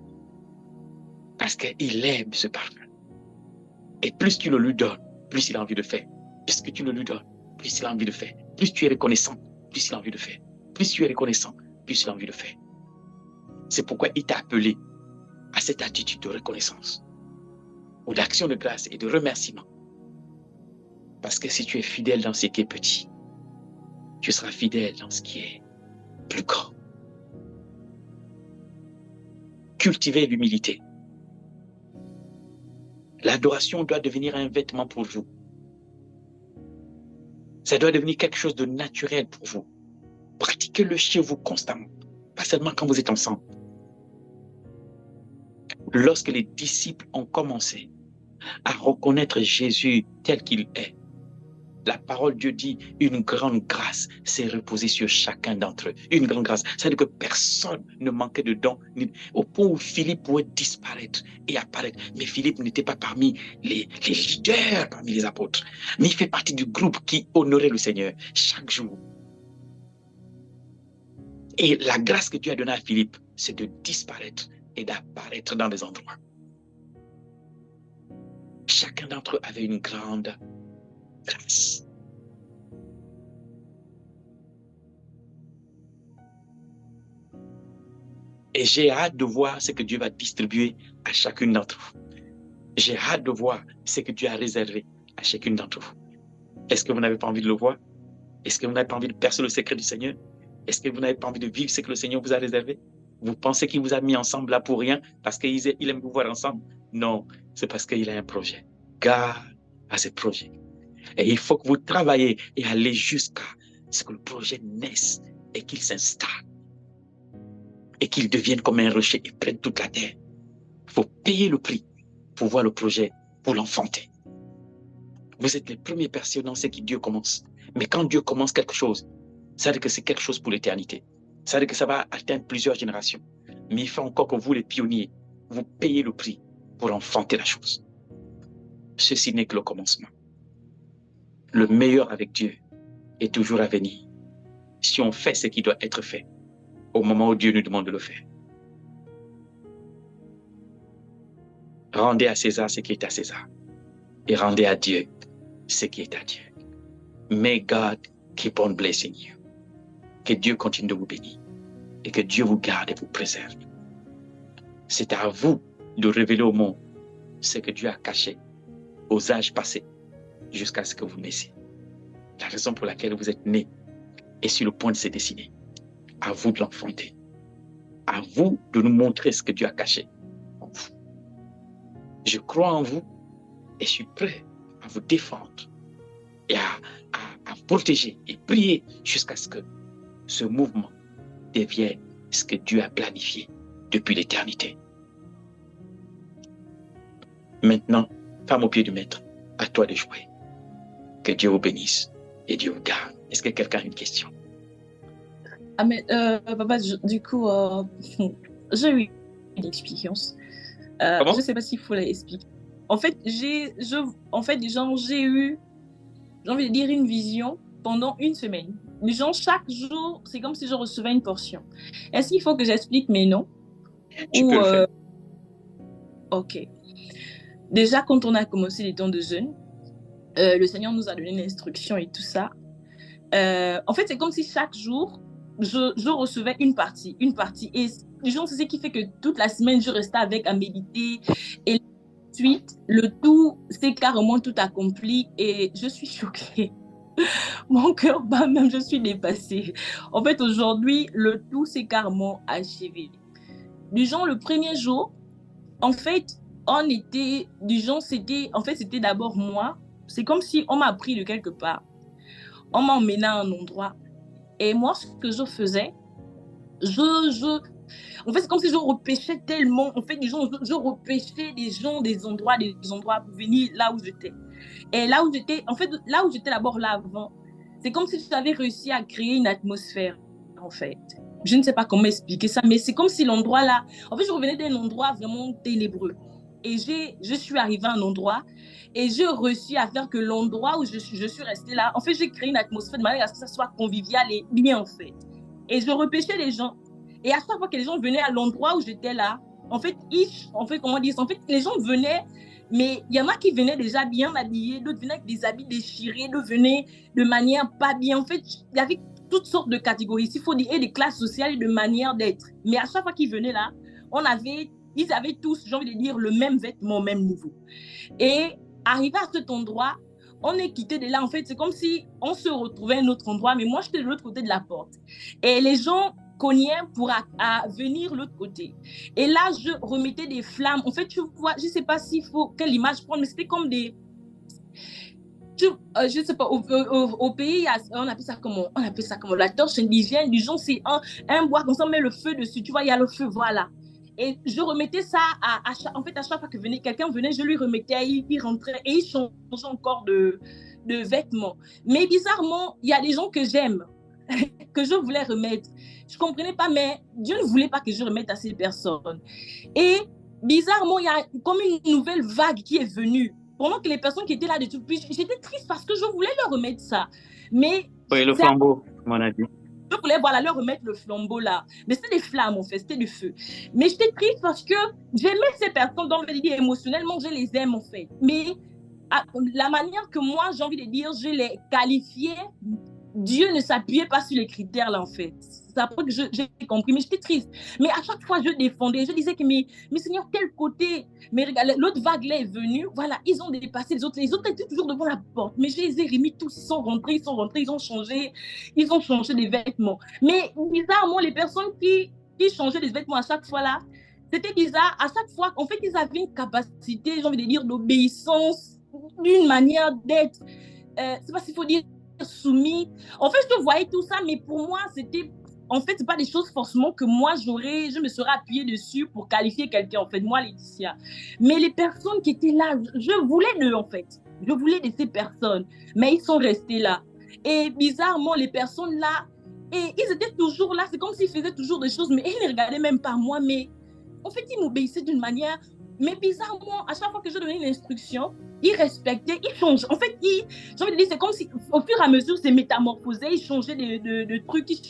A: Parce qu'il aime ce parfum. Et plus tu le lui donnes, plus il a envie de faire. Plus que tu le lui donnes, plus il a envie de faire. Plus tu es reconnaissant, plus il a envie de faire. Plus tu es reconnaissant, plus il a envie de faire. C'est pourquoi il t'a appelé à cette attitude de reconnaissance, ou d'action de grâce et de remerciement. Parce que si tu es fidèle dans ce qui est petit, tu seras fidèle dans ce qui est plus grand. Cultivez l'humilité. L'adoration doit devenir un vêtement pour vous. Ça doit devenir quelque chose de naturel pour vous. Pratiquez-le chez vous constamment, pas seulement quand vous êtes ensemble. Lorsque les disciples ont commencé à reconnaître Jésus tel qu'il est, la parole de Dieu dit, une grande grâce s'est reposée sur chacun d'entre eux. Une grande grâce. C'est-à-dire que personne ne manquait de dons, au point où Philippe pouvait disparaître et apparaître. Mais Philippe n'était pas parmi les leaders, parmi les apôtres. Mais il fait partie du groupe qui honorait le Seigneur chaque jour. Et la grâce que Dieu a donnée à Philippe, c'est de disparaître et d'apparaître dans des endroits. Chacun d'entre eux avait une grande grâce. Et j'ai hâte de voir ce que Dieu va distribuer à chacune d'entre vous. J'ai hâte de voir ce que Dieu a réservé à chacune d'entre vous. Est-ce que vous n'avez pas envie de le voir? Est-ce que vous n'avez pas envie de percer le secret du Seigneur? Est-ce que vous n'avez pas envie de vivre ce que le Seigneur vous a réservé? Vous pensez qu'il vous a mis ensemble là pour rien parce qu'il aime vous voir ensemble? Non, c'est parce qu'il a un projet. God a ce projet. Et il faut que vous travaillez et allez jusqu'à ce que le projet naisse et qu'il s'installe. Et qu'il devienne comme un rocher et prenne toute la terre. Il faut payer le prix pour voir le projet, pour l'enfanter. Vous êtes les premières personnes dans ce que Dieu commence. Mais quand Dieu commence quelque chose, ça veut dire que c'est quelque chose pour l'éternité. Ça veut dire que ça va atteindre plusieurs générations. Mais il faut encore que vous, les pionniers, vous payez le prix pour enfanter la chose. Ceci n'est que le commencement. Le meilleur avec Dieu est toujours à venir. Si on fait ce qui doit être fait, au moment où Dieu nous demande de le faire. Rendez à César ce qui est à César. Et rendez à Dieu ce qui est à Dieu. May God keep on blessing you. Que Dieu continue de vous bénir. Et que Dieu vous garde et vous préserve. C'est à vous de révéler au monde ce que Dieu a caché aux âges passés jusqu'à ce que vous naissiez. La raison pour laquelle vous êtes né est sur le point de se dessiner. À vous de l'enfanter. À vous de nous montrer ce que Dieu a caché en vous. Je crois en vous et je suis prêt à vous défendre et à protéger et prier jusqu'à ce que ce mouvement devienne ce que Dieu a planifié depuis l'éternité. Maintenant, femme au pied du maître, à toi de jouer. Que Dieu vous bénisse et Dieu vous garde. Est-ce que quelqu'un a une question?
D: Ah mais papa, du coup, j'ai eu une expérience.
A: Ah
D: Je
A: bon?
D: ne sais pas s'il faut l'expliquer. En fait, genre, j'ai eu, j'ai envie de dire, une vision pendant une semaine. Genre, chaque jour, c'est comme si je recevais une portion. Est-ce qu'il faut que j'explique mes noms?
A: Tu peux
D: Ou,
A: le faire.
D: ok. Déjà, quand on a commencé les temps de jeûne, le Seigneur nous a donné une instruction et tout ça. En fait, c'est comme si chaque jour, je recevais une partie, une partie. Et genre, c'est ce qui fait que toute la semaine, je restais avec à méditer. Et ensuite, le tout, c'est carrément tout accompli. Et je suis choquée. Mon cœur bat même, je suis dépassée. En fait, aujourd'hui, le tout, c'est carrément achevé. Du genre, le premier jour, en fait, on était, du genre, c'était d'abord moi. C'est comme si on m'a pris de quelque part. On m'a emmené à un endroit. Et moi, ce que je faisais, en fait, c'est comme si je repêchais tellement. En fait, je repêchais des endroits pour venir là où j'étais. Et là où j'étais, en fait, là où j'étais d'abord là avant, c'est comme si j'avais réussi à créer une atmosphère, en fait. Je ne sais pas comment expliquer ça, mais c'est comme si l'endroit là, en fait, je revenais d'un endroit vraiment ténébreux. Et je suis arrivée à un endroit et j'ai réussi à faire que l'endroit où je suis restée là, en fait, j'ai créé une atmosphère de manière à ce que ça soit convivial et bien, en fait. Et je repêchais les gens. Et à chaque fois que les gens venaient à l'endroit où j'étais là, en fait, les gens venaient, mais il y en a qui venaient déjà bien habillés, d'autres venaient avec des habits déchirés, d'autres venaient de manière pas bien. En fait, il y avait toutes sortes de catégories, s'il faut dire, et des classes sociales et de manière d'être. Mais à chaque fois qu'ils venaient là, ils avaient tous, j'ai envie de dire, le même vêtement au même niveau. Et arrivé à cet endroit, on est quitté de là. En fait, c'est comme si on se retrouvait à un autre endroit, mais moi, j'étais de l'autre côté de la porte. Et les gens cognaient pour venir de l'autre côté. Et là, je remettais des flammes. En fait, tu vois, je ne sais pas quelle image prendre, mais c'était comme des... je ne sais pas, au pays, on appelle ça comment? On appelle ça comment? La torche indigène, du genre, c'est un bois, comme ça, on met le feu dessus. Tu vois, il y a le feu, voilà. Et je remettais ça en fait, à chaque fois que quelqu'un venait, je lui remettais, il rentrait et il changeait encore de vêtements. Mais bizarrement, il y a des gens que j'aime, que je voulais remettre. Je ne comprenais pas, mais Dieu ne voulait pas que je remette à ces personnes. Et bizarrement, il y a comme une nouvelle vague qui est venue. Pendant que les personnes qui étaient là depuis, j'étais triste parce que je voulais leur remettre ça. Mais
A: Oui, le flambeau, mon avis.
D: je voulais voilà, leur remettre le flambeau là. Mais c'était des flammes en fait, c'était du feu. Mais j'étais triste parce que j'aimais ces personnes, donc je veux dire, émotionnellement, je les aime en fait. Mais la manière que moi, j'ai envie de dire, je les qualifiais, Dieu ne s'appuyait pas sur les critères là en fait. C'est après que j'ai compris, mais j'étais triste. Mais à chaque fois, je défendais, je disais que mais Seigneur, quel côté? Mais regarde, l'autre vague là est venue, voilà, ils ont dépassé les autres étaient toujours devant la porte. Mais je les ai remis tous, ils sont rentrés, ils ont changé des vêtements. Mais bizarrement, les personnes qui changeaient des vêtements à chaque fois là, c'était bizarre. À chaque fois, en fait, ils avaient une capacité, j'ai envie de dire, d'obéissance, d'une manière d'être, c'est pas s'il faut dire soumis. En fait, je voyais tout ça, mais pour moi, c'était en fait, c'est pas des choses forcément que moi je me serais appuyée dessus pour qualifier quelqu'un, en fait, moi, Laetitia. Mais les personnes qui étaient là, je voulais d'eux, en fait. Je voulais de ces personnes, mais ils sont restés là. Et bizarrement, les personnes là, et ils étaient toujours là, c'est comme s'ils faisaient toujours des choses, mais ils ne regardaient même pas moi, mais en fait, ils m'obéissaient d'une manière, mais bizarrement, à chaque fois que je donnais une instruction, ils respectaient, ils changeaient. En fait, j'ai envie de dire, c'est comme si, au fur et à mesure, c'est métamorphosé, ils changeaient de trucs, ils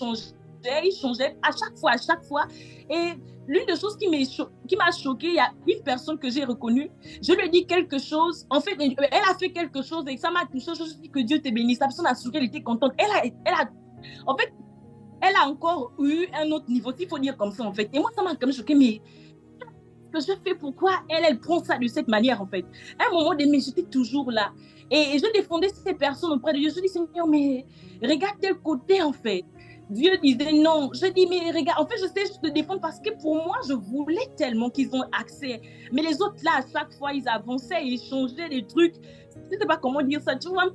D: changeaient à chaque fois. Et l'une des choses qui m'a choquée, il y a une personne que j'ai reconnue, je lui ai dit quelque chose, en fait, elle a fait quelque chose et ça m'a touchée, je me suis dit que Dieu te bénisse. La personne a souri, elle était contente. En fait, elle a encore eu un autre niveau, s'il faut dire comme ça, en fait. Et moi, ça m'a quand même choquée, mais que je fais, pourquoi elle prend ça de cette manière, en fait. À un moment donné, j'étais toujours là. Et je défendais ces personnes auprès de Dieu. Je dis, Seigneur, mais regarde tel côté, en fait. Dieu disait non. Je dis, mais regarde, en fait, je sais juste te défendre parce que pour moi, je voulais tellement qu'ils ont accès. Mais les autres, là, à chaque fois, ils avançaient, ils changeaient des trucs. Je ne sais pas comment dire ça. Tu vois,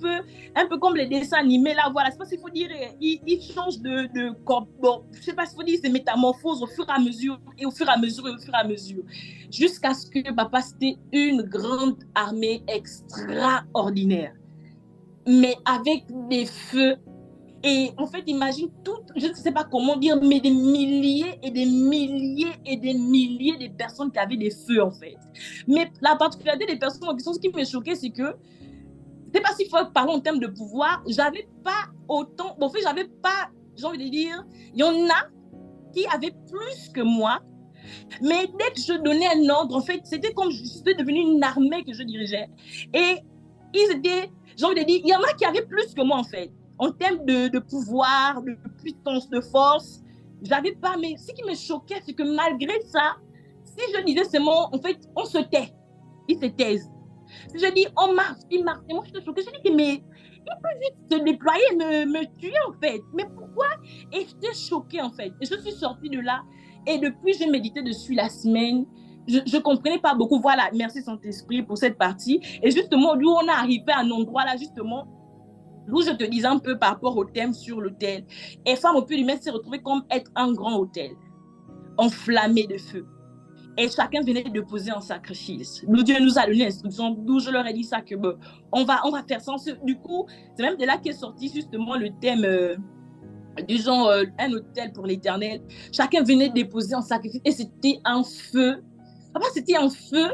D: un peu comme les dessins animés, là, voilà. C'est pas s'il faut dire, ils changent de corps. Bon, je ne sais pas s'il faut dire, c'est métamorphose au fur et à mesure, et au fur et à mesure, et au fur et à mesure. Jusqu'à ce que papa, c'était une grande armée extraordinaire. Mais avec des feux. Et en fait, imagine toutes, je ne sais pas comment dire, mais des milliers et des milliers et des milliers de personnes qui avaient des feux, en fait. Mais la particularité des personnes en question, ce qui me choquait, c'est que, c'est pas s'il faut parler en termes de pouvoir, j'avais pas autant, bon, en fait, j'avais pas, j'ai envie de dire, il y en a qui avaient plus que moi, mais dès que je donnais un ordre, en fait, c'était comme si c'était devenu une armée que je dirigeais. Et ils étaient, j'ai envie de dire, il y en a qui avaient plus que moi, en fait. En termes de pouvoir, de puissance, de force, j'avais pas. Mais ce qui me choquait, c'est que malgré ça, si je disais seulement, en fait, on se tait. Ils se taisent. Si je dis, on marche, ils marchent. Et moi, je suis choquée. Je dis, mais il peut vite se déployer, me tuer, en fait. Mais pourquoi? Et j'étais choquée, en fait. Et je suis sortie de là. Et depuis, j'ai médité dessus la semaine. Je ne comprenais pas beaucoup. Voilà, merci Saint-Esprit pour cette partie. Et justement, d'où on est arrivé à un endroit là, justement, d'où je te disais un peu par rapport au thème sur l'autel. Et Femme au pied du maître s'est retrouvée comme être un grand autel, enflammé de feu. Et chacun venait déposer un sacrifice. Le Dieu nous a donné l'instruction, d'où je leur ai dit ça, que bon, on va faire ça. Du coup, c'est même de là qu'est sorti justement le thème du genre un autel pour l'éternel. Chacun venait déposer un sacrifice et c'était un feu. Enfin, c'était un feu.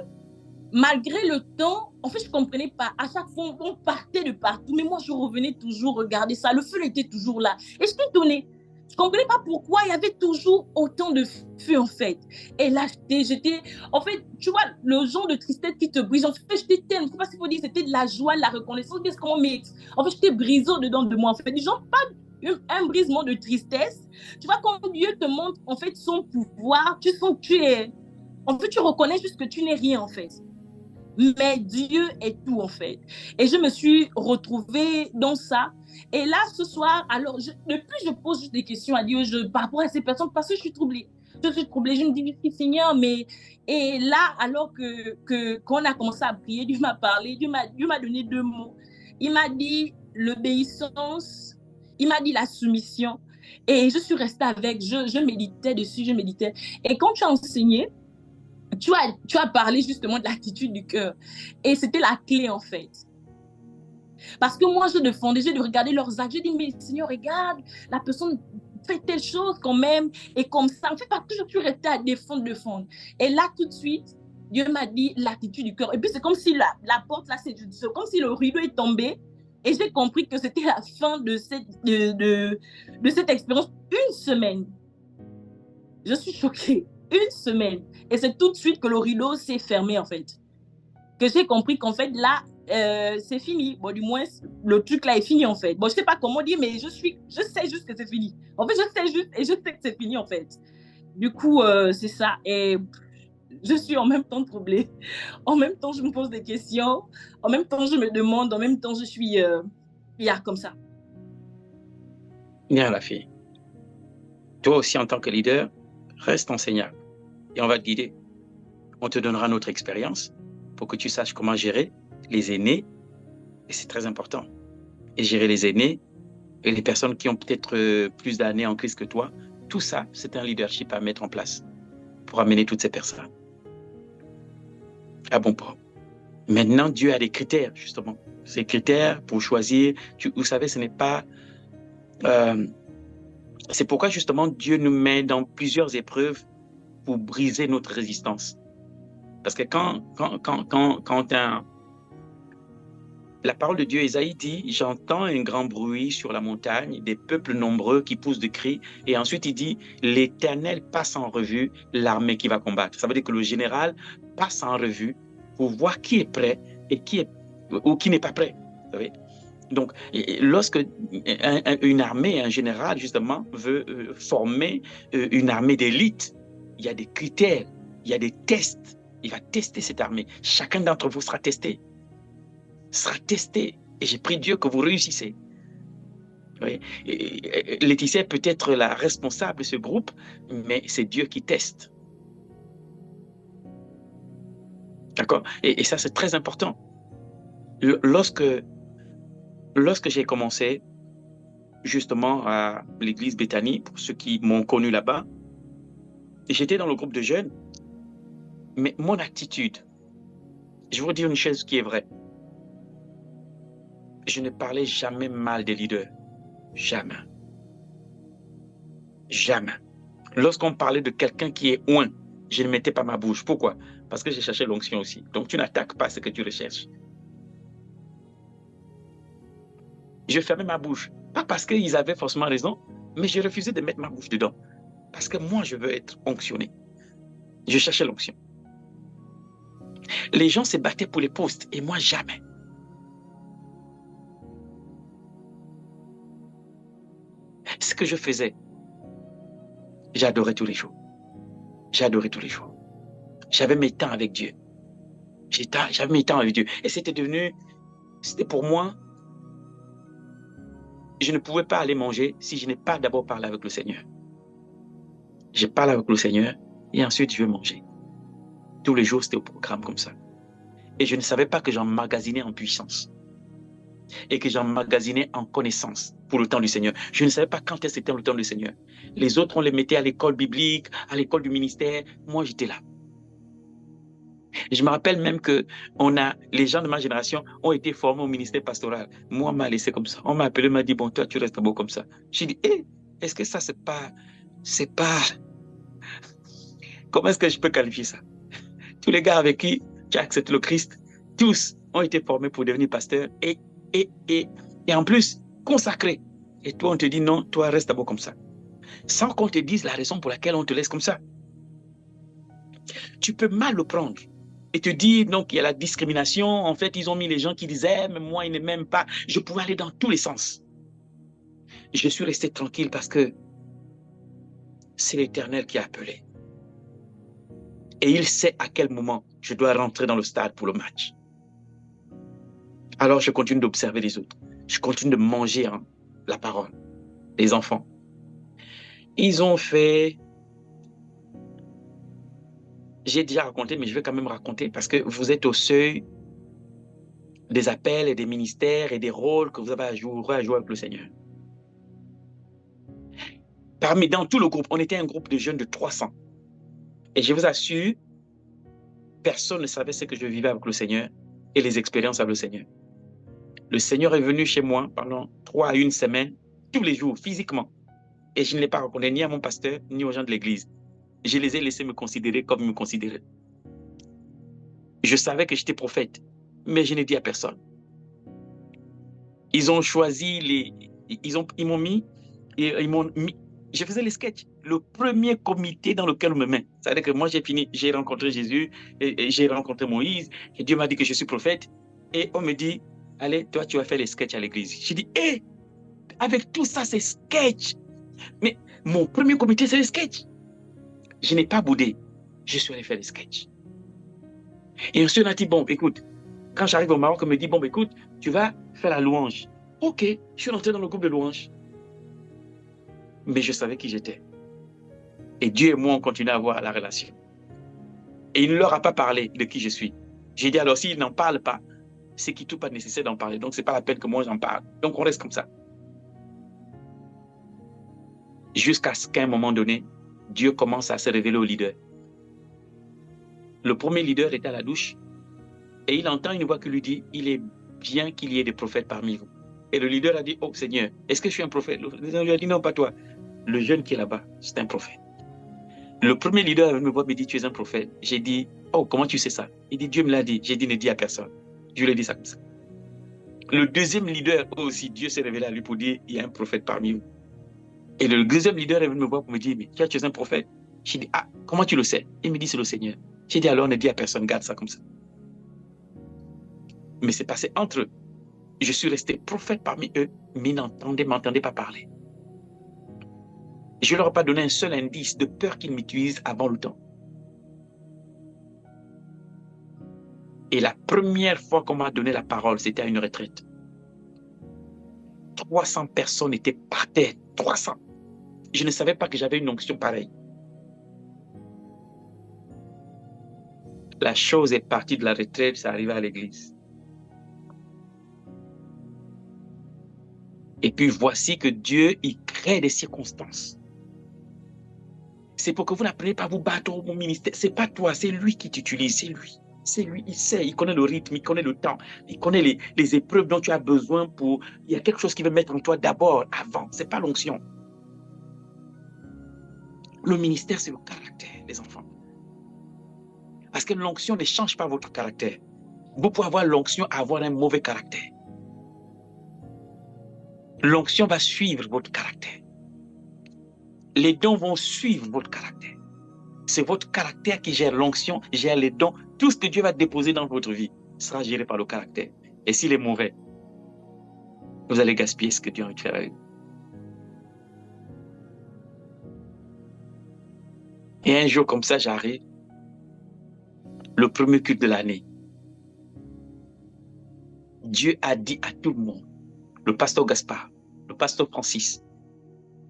D: Malgré le temps, en fait, je ne comprenais pas. À chaque fois, on partait de partout. Mais moi, je revenais toujours regarder ça. Le feu était toujours là. Et je t'ai donné. Je ne comprenais pas pourquoi il y avait toujours autant de feu, en fait. Et là, j'étais... En fait, tu vois, le genre de tristesse qui te brise. En fait, j'étais tellement... Je ne sais pas s'il faut dire, c'était de la joie, de la reconnaissance. Qu'est-ce qu'on met? En fait, j'étais brisée au-dedans de moi. En fait, genre, pas un brisement de tristesse. Tu vois, quand Dieu te montre, en fait, son pouvoir, tu sens que tu es... En fait, tu reconnais juste que tu n'es rien, en fait. Mais Dieu est tout, en fait. Et je me suis retrouvée dans ça. Et là, ce soir, alors, depuis, je pose juste des questions à Dieu par rapport à ces personnes parce que je suis troublée. Je suis troublée. Je me dis, Seigneur, mais... Et là, alors qu'on a commencé à prier, Dieu m'a parlé, Dieu m'a donné 2 mots. Il m'a dit l'obéissance, il m'a dit la soumission. Et je suis restée avec, je méditais dessus, je méditais. Et quand tu as enseigné, tu as parlé justement de l'attitude du cœur. Et c'était la clé, en fait. Parce que moi, je défendais, j'ai de regarder leurs actes. J'ai dit, mais Seigneur, regarde, la personne fait telle chose quand même. Et comme ça, en fait, parce que je suis restée à défendre. Et là, tout de suite, Dieu m'a dit l'attitude du cœur. Et puis, c'est comme si la porte, là, c'est comme si le rideau est tombé. Et j'ai compris que c'était la fin de cette expérience. 1 semaine. Je suis choquée. 1 semaine. Et c'est tout de suite que le rideau s'est fermé, en fait. Que j'ai compris qu'en fait, là, c'est fini. Bon, du moins, le truc là est fini, en fait. Bon, je sais pas comment dire, mais je sais juste que c'est fini. En fait, je sais juste, et je sais que c'est fini, en fait. Du coup, c'est ça. Et je suis en même temps troublée. En même temps, je me pose des questions. En même temps, je me demande. En même temps, je suis comme ça.
A: Bien, la fille. Toi aussi, en tant que leader, reste enseignable. Et on va te guider. On te donnera notre expérience pour que tu saches comment gérer les aînés. Et c'est très important. Et gérer les aînés et les personnes qui ont peut-être plus d'années en Christ que toi. Tout ça, c'est un leadership à mettre en place pour amener toutes ces personnes à bon port. Maintenant, Dieu a des critères, justement. Ces critères pour choisir. Vous savez, ce n'est pas... c'est pourquoi, justement, Dieu nous met dans plusieurs épreuves pour briser notre résistance. Parce que quand la parole de Dieu, Ésaïe dit, j'entends un grand bruit sur la montagne, des peuples nombreux qui poussent de cris. Et ensuite, il dit, l'Éternel passe en revue l'armée qui va combattre. Ça veut dire que le général passe en revue pour voir qui est prêt et qui n'est pas prêt. Vous savez? Donc, lorsque une armée, un général, justement, veut former une armée d'élite, il y a des critères, il y a des tests. Il va tester cette armée. Chacun d'entre vous sera testé. Et j'ai pris Dieu que vous réussissez. Oui. Laetitia peut être la responsable de ce groupe, mais c'est Dieu qui teste. D'accord? Et ça, c'est très important. Lorsque j'ai commencé, justement, à l'église Bethany, pour ceux qui m'ont connu là-bas, j'étais dans le groupe de jeunes, mais mon attitude, je vais vous dire une chose qui est vraie. Je ne parlais jamais mal des leaders. Jamais. Jamais. Lorsqu'on parlait de quelqu'un qui est oint, je ne mettais pas ma bouche. Pourquoi? Parce que je cherchais l'onction aussi. Donc, tu n'attaques pas ce que tu recherches. Je fermais ma bouche. Pas parce qu'ils avaient forcément raison, mais je refusais de mettre ma bouche dedans. Parce que moi, je veux être onctionné. Je cherchais l'onction. Les gens se battaient pour les postes et moi, jamais. Ce que je faisais, j'adorais tous les jours. J'adorais tous les jours. J'avais mes temps avec Dieu. J'avais mes temps avec Dieu. Et c'était pour moi, je ne pouvais pas aller manger si je n'ai pas d'abord parlé avec le Seigneur. Je parle avec le Seigneur et ensuite je vais manger. Tous les jours, c'était au programme comme ça. Et je ne savais pas que j'emmagasinais en puissance et que j'emmagasinais en connaissance pour le temps du Seigneur. Je ne savais pas quand c'était le temps du Seigneur. Les autres, on les mettait à l'école biblique, à l'école du ministère. Moi, j'étais là. Et je me rappelle même que les gens de ma génération ont été formés au ministère pastoral. Moi, on m'a laissé comme ça. On m'a appelé, on m'a dit, bon, toi, tu restes d'abord comme ça. J'ai dit, est-ce que ça, c'est pas... Comment est-ce que je peux qualifier ça? Tous les gars avec qui tu as accepté le Christ, tous ont été formés pour devenir pasteurs et en plus, consacrés. Et toi, on te dit, non, toi, reste d'abord comme ça. Sans qu'on te dise la raison pour laquelle on te laisse comme ça. Tu peux mal le prendre et te dire, donc, il y a la discrimination. En fait, ils ont mis les gens qui disaient, mais moi, ils ne m'aiment pas. Je pouvais aller dans tous les sens. Je suis resté tranquille parce que c'est l'Éternel qui a appelé. Et il sait à quel moment je dois rentrer dans le stade pour le match. Alors, je continue d'observer les autres. Je continue de manger la parole. Les enfants. Ils ont fait... J'ai déjà raconté, mais je vais quand même raconter parce que vous êtes au seuil des appels et des ministères et des rôles que vous avez à jouer avec le Seigneur. Dans tout le groupe, on était un groupe de jeunes de 300. Et je vous assure, personne ne savait ce que je vivais avec le Seigneur et les expériences avec le Seigneur. Le Seigneur est venu chez moi pendant 3 à 1 semaine, tous les jours, physiquement. Et je ne l'ai pas reconnu ni à mon pasteur, ni aux gens de l'église. Je les ai laissés me considérer comme ils me considéraient. Je savais que j'étais prophète, mais je n'ai dit à personne. Ils ont choisi ils m'ont mis, je faisais les sketchs. Le premier comité dans lequel on me met. C'est-à-dire que moi, j'ai rencontré Jésus, et j'ai rencontré Moïse, et Dieu m'a dit que je suis prophète. Et on me dit, allez, toi, tu vas faire les sketchs à l'église. J'ai dit, avec tout ça, c'est sketch. Mais mon premier comité, c'est les sketchs. Je n'ai pas boudé. Je suis allé faire les sketchs. Et ensuite, on a dit, bon, écoute, quand j'arrive au Maroc, on me dit, bon, écoute, tu vas faire la louange. Ok, je suis rentré dans le groupe de louange. Mais je savais qui j'étais. Et Dieu et moi, on continue à avoir la relation. Et il ne leur a pas parlé de qui je suis. J'ai dit, alors, s'ils n'en parlent pas, c'est qu'il n'est pas nécessaire d'en parler. Donc, ce n'est pas la peine que moi, j'en parle. Donc, on reste comme ça. Jusqu'à ce qu'à un moment donné, Dieu commence à se révéler au leader. Le premier leader était à la douche et il entend une voix qui lui dit, il est bien qu'il y ait des prophètes parmi vous. Et le leader a dit, oh Seigneur, est-ce que je suis un prophète? Le leader lui a dit, non, pas toi. Le jeune qui est là-bas, c'est un prophète. Le premier leader me voit me dit, tu es un prophète. J'ai dit, oh, comment tu sais ça? Il dit, Dieu me l'a dit. J'ai dit, ne dis à personne. Dieu lui a dit ça comme ça. Le deuxième leader aussi, Dieu s'est révélé à lui pour dire, il y a un prophète parmi vous. Et le deuxième leader est venu me voir pour me dire, mais tu es un prophète? J'ai dit, ah, comment tu le sais? Il me dit, c'est le Seigneur. J'ai dit, alors ne dis à personne, garde ça comme ça. Mais c'est passé entre eux. Je suis resté prophète parmi eux, mais ils m'entendaient pas parler. Je ne leur ai pas donné un seul indice de peur qu'ils m'utilisent avant le temps. Et la première fois qu'on m'a donné la parole, c'était à une retraite. 300 personnes étaient par terre. 300. Je ne savais pas que j'avais une onction pareille. La chose est partie de la retraite, c'est arrivé à l'église. Et puis voici que Dieu, il crée des circonstances. C'est pour que vous n'apprenez pas à vous battre au ministère. Ce n'est pas toi, c'est lui qui t'utilise, c'est lui. C'est lui, il sait, il connaît le rythme, il connaît le temps, il connaît les épreuves dont tu as besoin pour... Il y a quelque chose qu'il veut mettre en toi d'abord, avant. Ce n'est pas l'onction. Le ministère, c'est le caractère, les enfants. Parce que l'onction ne change pas votre caractère. Vous pouvez avoir l'onction, avoir un mauvais caractère. L'onction va suivre votre caractère. Les dons vont suivre votre caractère. C'est votre caractère qui gère l'onction, gère les dons. Tout ce que Dieu va déposer dans votre vie sera géré par le caractère. Et s'il est mauvais, vous allez gaspiller ce que Dieu a envie de faire avec vous. Et un jour comme ça, j'arrive, le premier culte de l'année. Dieu a dit à tout le monde, le pasteur Gaspard, le pasteur Francis,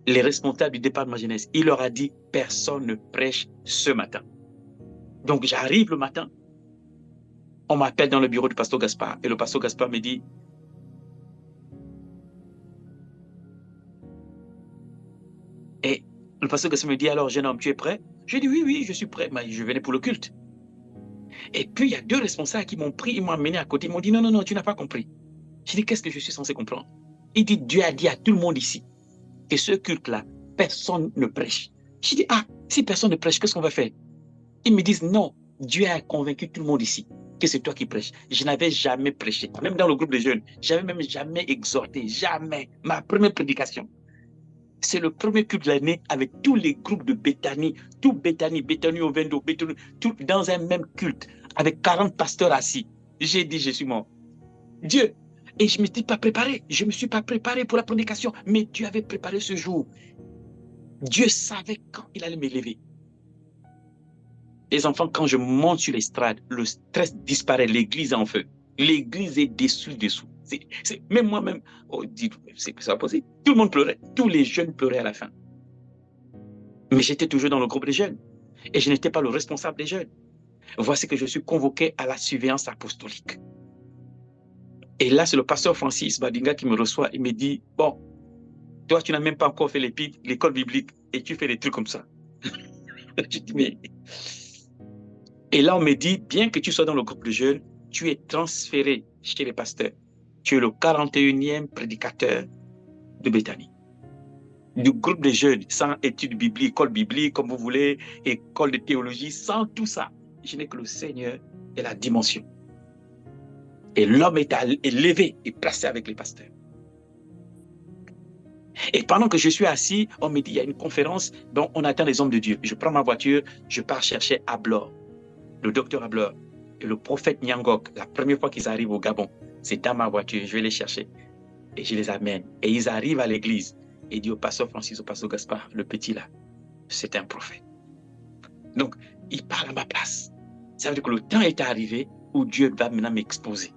A: les responsables du département jeunesse, il leur a dit, personne ne prêche ce matin. Donc j'arrive le matin, on m'appelle dans le bureau du pasteur Gaspard, et le pasteur Gaspard me dit, et le pasteur Gaspard me dit, alors jeune homme, tu es prêt? Je dis, oui, je suis prêt, mais je venais pour le culte. Et puis il y a deux responsables qui m'ont pris, ils m'ont amené à côté, ils m'ont dit, non, tu n'as pas compris. Je dis, qu'est-ce que je suis censé comprendre? Il dit, Dieu a dit à tout le monde ici, que ce culte-là, personne ne prêche. Je dis, si personne ne prêche, qu'est-ce qu'on va faire? Ils me disent, non, Dieu a convaincu tout le monde ici que c'est toi qui prêches. Je n'avais jamais prêché, même dans le groupe de jeunes, j'avais même jamais exhorté, jamais. Ma première prédication, c'est le premier culte de l'année avec tous les groupes de Béthanie, tout Béthanie au Vendo, Béthanie, tout dans un même culte, avec 40 pasteurs assis. J'ai dit, je suis mort. Dieu, et je ne m'étais pas préparé, je ne me suis pas préparé pour la prédication, mais Dieu avait préparé ce jour. Dieu savait quand il allait m'élever. Les enfants, quand je monte sur l'estrade, le stress disparaît, l'église est en feu. L'église est dessous. Même moi-même, c'est pas possible. Tout le monde pleurait, tous les jeunes pleuraient à la fin. Mais j'étais toujours dans le groupe des jeunes et je n'étais pas le responsable des jeunes. Voici que je suis convoqué à la surveillance apostolique. Et là, c'est le pasteur Francis Badinga qui me reçoit. Il me dit, bon, toi, tu n'as même pas encore fait l'école biblique et tu fais des trucs comme ça. Je dis, mais... Et là, on me dit, bien que tu sois dans le groupe de jeunes, tu es transféré chez les pasteurs. Tu es le 41e prédicateur de Béthanie. Du groupe de jeunes, sans études bibliques, école biblique, comme vous voulez, école de théologie, sans tout ça. Je n'ai que le Seigneur et la dimension. Et l'homme est élevé et placé avec les pasteurs. Et pendant que je suis assis, on me dit, il y a une conférence, donc on attend les hommes de Dieu. Je prends ma voiture, je pars chercher Ablor, le docteur Ablor et le prophète Nyangok. La première fois qu'ils arrivent au Gabon, c'est dans ma voiture, je vais les chercher. Et je les amène. Et ils arrivent à l'église. Et dit au pasteur Francis, au pasteur Gaspard, le petit là, c'est un prophète. Donc, il parle à ma place. Ça veut dire que le temps est arrivé où Dieu va maintenant m'exposer.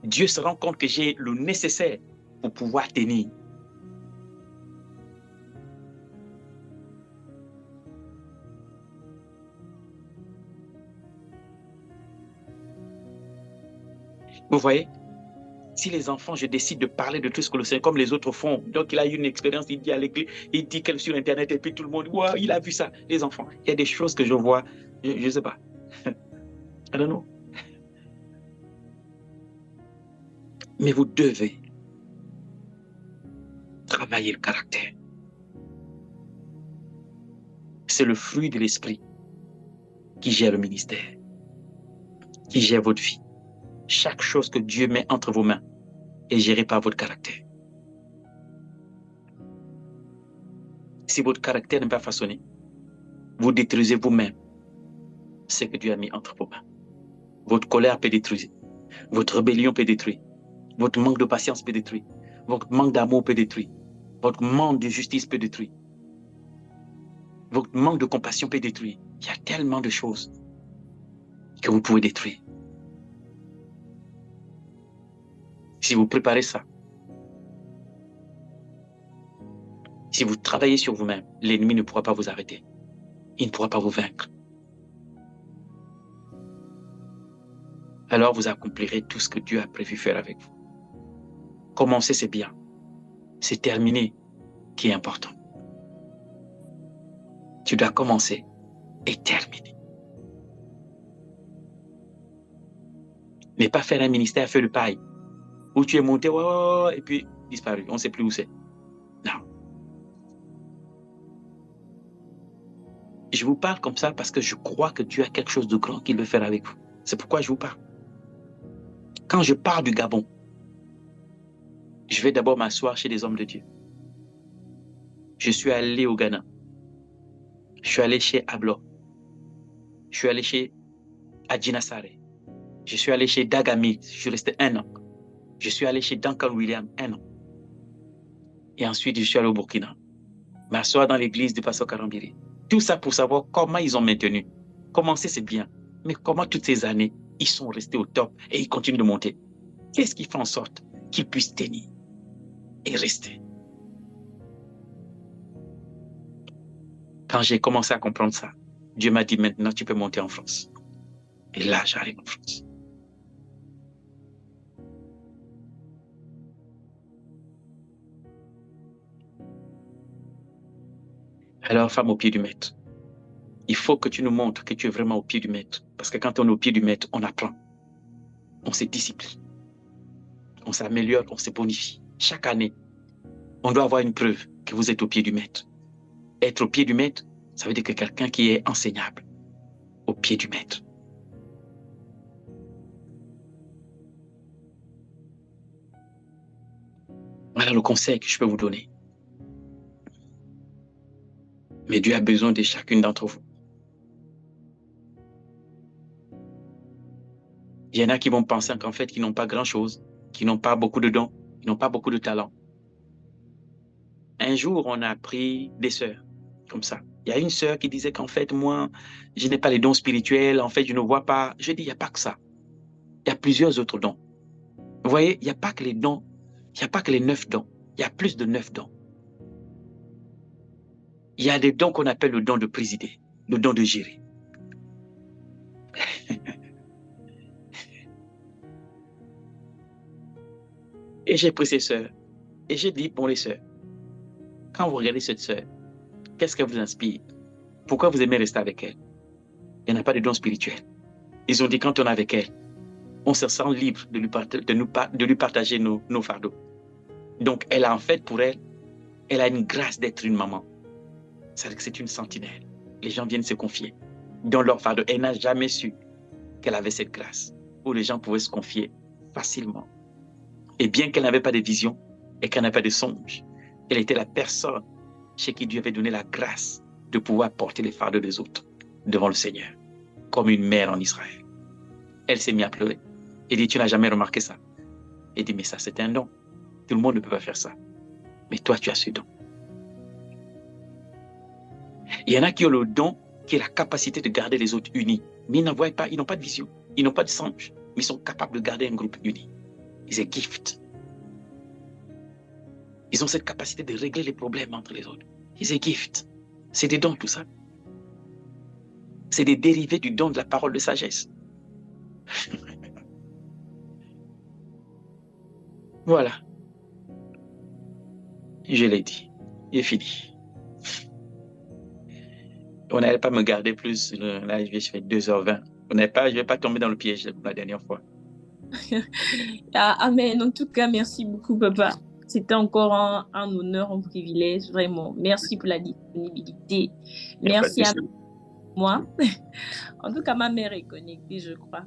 A: Dieu se rend compte que j'ai le nécessaire pour pouvoir tenir. Vous voyez, si les enfants, je décide de parler de tout ce que le Seigneur, comme les autres font, donc il a eu une expérience, il dit à l'église, il dit qu'elle sur Internet, et puis tout le monde, wow, il a vu ça, les enfants. Il y a des choses que je vois, je ne sais pas. I don't know. Mais vous devez travailler le caractère. C'est le fruit de l'esprit qui gère le ministère, qui gère votre vie. Chaque chose que Dieu met entre vos mains est gérée par votre caractère. Si votre caractère n'est pas façonné, vous détruisez vous-même ce que Dieu a mis entre vos mains. Votre colère peut détruire, votre rébellion peut détruire, votre manque de patience peut détruire, votre manque d'amour peut détruire, votre manque de justice peut détruire, votre manque de compassion peut détruire. Il y a tellement de choses que vous pouvez détruire. Si vous préparez ça, si vous travaillez sur vous-même, l'ennemi ne pourra pas vous arrêter. Il ne pourra pas vous vaincre. Alors vous accomplirez tout ce que Dieu a prévu faire avec vous. Commencer, c'est bien. C'est terminer qui est important. Tu dois commencer et terminer. Mais pas faire un ministère à feu de paille, où tu es monté, oh, et puis disparu. On ne sait plus où c'est. Non. Je vous parle comme ça parce que je crois que Dieu a quelque chose de grand qu'il veut faire avec vous. C'est pourquoi je vous parle. Quand je pars du Gabon, je vais d'abord m'asseoir chez des hommes de Dieu. Je suis allé au Ghana. Je suis allé chez Ablo. Je suis allé chez Adjina Saré. Je suis allé chez Dagami. Je suis resté 1 an. Je suis allé chez Duncan William 1 an. Et ensuite, je suis allé au Burkina. M'asseoir dans l'église du pasteur Karambiri. Tout ça pour savoir comment ils ont maintenu. Commencer, c'est bien. Mais comment toutes ces années, ils sont restés au top et ils continuent de monter. Qu'est-ce qui fait en sorte qu'ils puissent tenir et rester? Quand j'ai commencé à comprendre ça, Dieu m'a dit maintenant tu peux monter en France. Et là, j'arrive en France. Alors, femme au pied du maître, il faut que tu nous montres que tu es vraiment au pied du maître. Parce que quand on est au pied du maître, on apprend. On se discipline. On s'améliore, on se bonifie. Chaque année, on doit avoir une preuve que vous êtes au pied du maître. Être au pied du maître, ça veut dire que quelqu'un qui est enseignable, au pied du maître. Voilà le conseil que je peux vous donner. Mais Dieu a besoin de chacune d'entre vous. Il y en a qui vont penser qu'en fait, qu'ils n'ont pas grand-chose, qu'ils n'ont pas beaucoup de dons, qu'ils n'ont pas beaucoup de talent. Un jour, on a appris des sœurs, comme ça. Il y a une sœur qui disait qu'en fait, moi, je n'ai pas les dons spirituels, en fait, je ne vois pas. Je dis, il n'y a pas que ça. Il y a plusieurs autres dons. Vous voyez, il n'y a pas que les dons, il n'y a pas que les 9 dons. Il y a plus de 9 dons. Il y a des dons qu'on appelle le don de présider, le don de gérer. Et j'ai pris ces sœurs. Et j'ai dit, bon les sœurs, quand vous regardez cette sœur, qu'est-ce qu'elle vous inspire? Pourquoi vous aimez rester avec elle? Elle n'a pas de don spirituel. Ils ont dit, quand on est avec elle, on se sent libre de lui partager nos fardeaux. Donc, elle a en fait pour elle, elle a une grâce d'être une maman. C'est-à-dire que c'est une sentinelle. Les gens viennent se confier dans leur fardeau. Elle n'a jamais su qu'elle avait cette grâce où les gens pouvaient se confier facilement. Et bien qu'elle n'avait pas de vision et qu'elle n'avait pas de songe, elle était la personne chez qui Dieu avait donné la grâce de pouvoir porter les fardeaux des autres devant le Seigneur, comme une mère en Israël. Elle s'est mise à pleurer. Elle dit, tu n'as jamais remarqué ça? Elle dit, mais ça, c'est un don. Tout le monde ne peut pas faire ça. Mais toi, tu as ce don. Il y en a qui ont le don, qui est la capacité de garder les autres unis. Mais ils n'en voient pas, ils n'ont pas de vision, ils n'ont pas de songe, mais ils sont capables de garder un groupe uni. Ils ont gift. Ils ont cette capacité de régler les problèmes entre les autres. Ils ont gift. C'est des dons, tout ça. C'est des dérivés du don de la parole de sagesse. Voilà. Je l'ai dit. Il est fini. On n'allait pas me garder plus. Là, je fais 2h20. Je ne vais pas tomber dans le piège de la dernière fois.
D: Amen. En tout cas, merci beaucoup, papa. C'était encore un honneur, un privilège, vraiment. Merci pour la disponibilité. Merci à moi. En tout cas, ma mère est connectée, je crois.